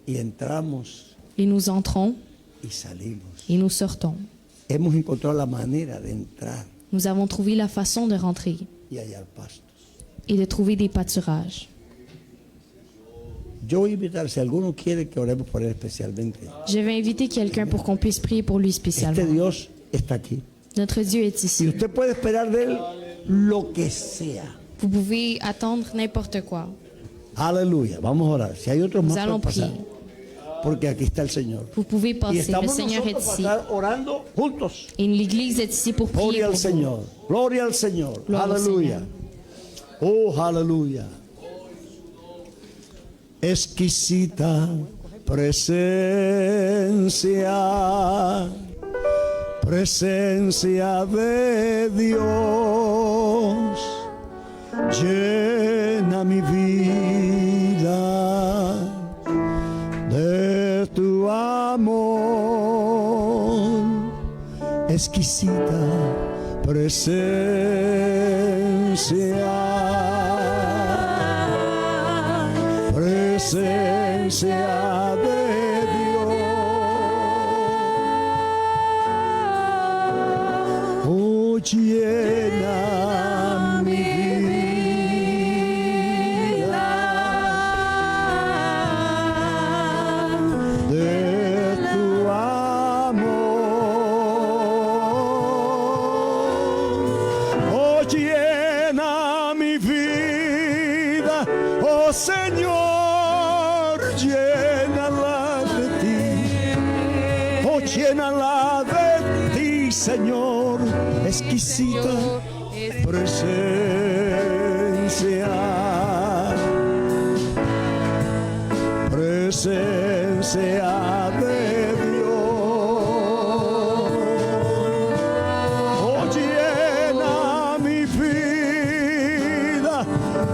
Speaker 2: Y entramos
Speaker 3: Et nous entrons
Speaker 2: y salimos.
Speaker 3: et nous sortons.
Speaker 2: Hemos encontrado la manera de entrar
Speaker 3: Nous avons trouvé la façon de rentrer
Speaker 2: y hallar pastos.
Speaker 3: et de trouver des pâturages.
Speaker 2: Yo voy a invitar, si alguno quiere que oremos por él especialmente.
Speaker 3: Je vais inviter quelqu'un pour qu'on puisse prier pour lui
Speaker 2: Este
Speaker 3: spécialement.
Speaker 2: Dios está aquí.
Speaker 3: Notre Dieu est
Speaker 2: Y
Speaker 3: ici.
Speaker 2: usted puede esperar de él lo que sea.
Speaker 3: Vous pouvez attendre n'importe quoi.
Speaker 2: Aleluya. Vamos a orar. Si hay otros
Speaker 3: Nous
Speaker 2: más,
Speaker 3: allons
Speaker 2: pueden pasar.
Speaker 3: prier.
Speaker 2: Porque aquí está el Señor.
Speaker 3: Vous pouvez
Speaker 2: Y
Speaker 3: passer. Le
Speaker 2: estamos
Speaker 3: Seigneur est
Speaker 2: nosotros
Speaker 3: ici.
Speaker 2: para estar orando juntos.
Speaker 3: Et l'Église est ici pour prier
Speaker 2: Gloria
Speaker 3: pour
Speaker 2: al
Speaker 3: vous.
Speaker 2: Señor. Gloria al Señor.
Speaker 3: Gloria al
Speaker 2: Aleluya. Oh, aleluya. Exquisita presencia, presencia de Dios, llena mi vida de tu amor, exquisita presencia de Dios, oh, llena mi vida de tu amor, oh, llena mi vida, oh Señor, llénala de ti, oh, llénala de ti, Señor, exquisita presencia, presencia de Dios, oh, llena mi vida,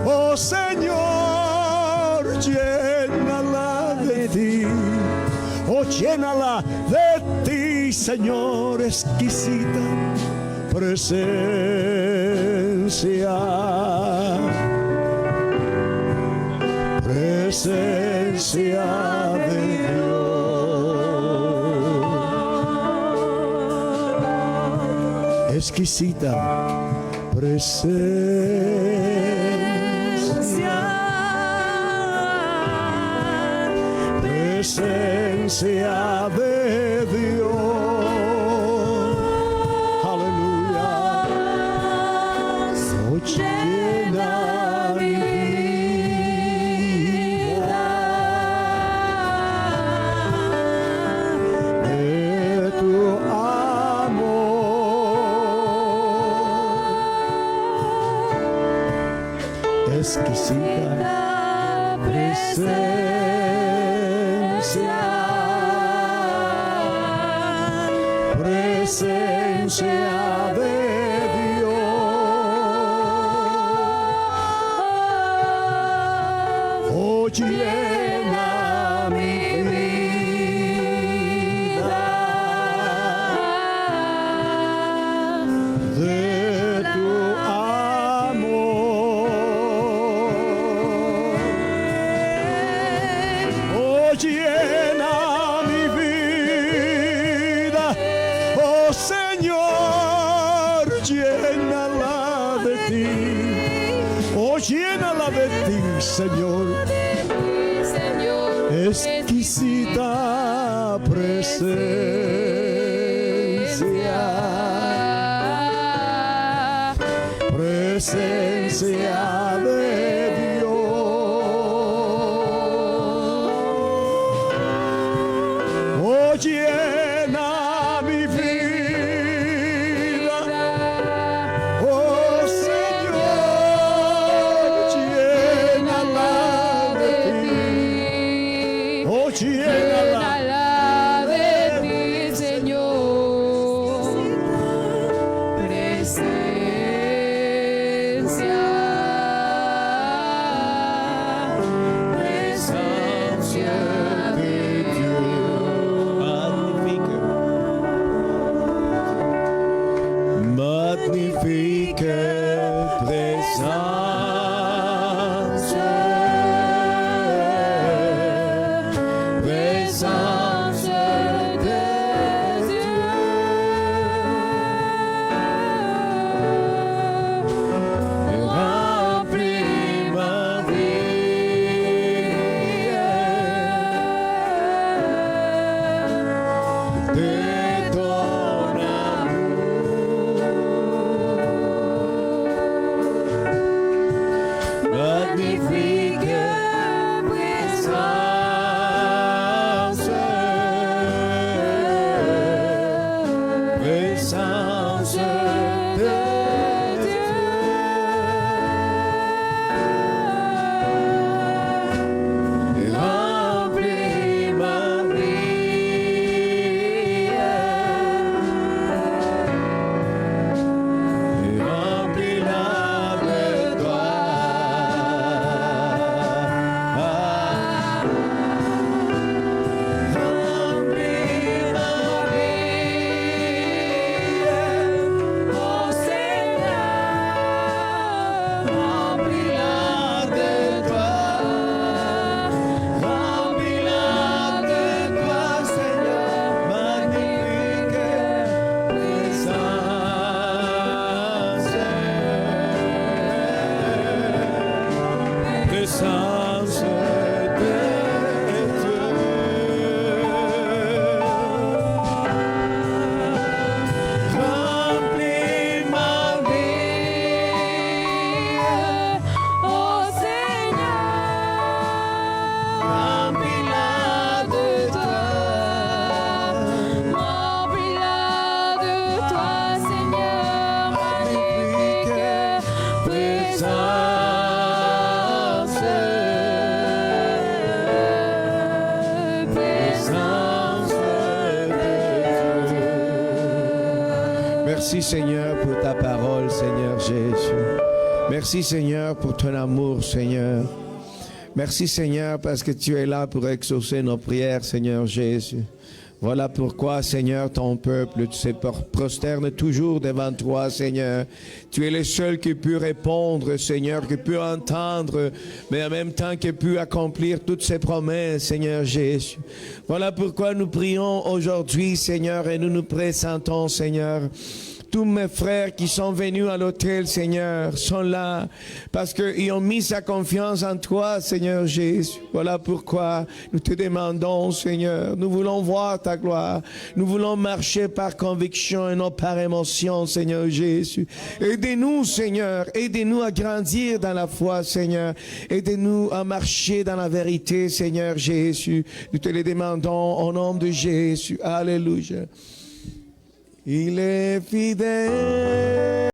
Speaker 2: oh Señor, llénala de ti, oh, llénala de ti, Señor, exquisita presencia, presencia de Dios, exquisita presencia, presencia de Dios. Aleluya. Oh, llena mi vida de tu amor. Exquisita presencia de Dios. Oh, llena mi vida de tu amor. Oh, llena mi vida, oh Señor, llénala de ti, oh llénala de ti, Señor, exquisita presencia, presencia de llena mi vida, oh Señor, llénala de ti, oh llénala
Speaker 3: de ti, Señor. Presencia, presencia de
Speaker 1: magnifique presencia, presencia de Dios, remplis ma vie de ton magnifique présence, présence de Dieu, remplis ma vie, remplis-la de toi. Présence de Dieu, remplis ma vie,
Speaker 3: oh Seigneur,
Speaker 1: remplis-la de toi,
Speaker 3: remplis-la de toi, Seigneur, magnifique
Speaker 1: présence. Merci Seigneur pour ta parole, Seigneur Jésus. Merci Seigneur pour ton amour, Seigneur. Merci Seigneur parce que tu es là pour exaucer nos prières, Seigneur Jésus. Voilà pourquoi, Seigneur, ton peuple se prosterne toujours devant toi, Seigneur. Tu es le seul qui peut répondre, Seigneur, qui peut entendre, mais en même temps qui peut accomplir toutes ces promesses, Seigneur Jésus. Voilà pourquoi nous prions aujourd'hui, Seigneur, et nous nous présentons, Seigneur, tous mes frères qui sont venus à l'hôtel, Seigneur, sont là parce qu'ils ont mis sa confiance en toi, Seigneur Jésus. Voilà pourquoi nous te demandons, Seigneur, nous voulons voir ta gloire. Nous voulons marcher par conviction et non par émotion, Seigneur Jésus. Aidez-nous, Seigneur. Aidez-nous à grandir dans la foi, Seigneur. Aidez-nous à marcher dans la vérité, Seigneur Jésus. Nous te le demandons au nom de Jésus. Alléluia. Il est fidèle.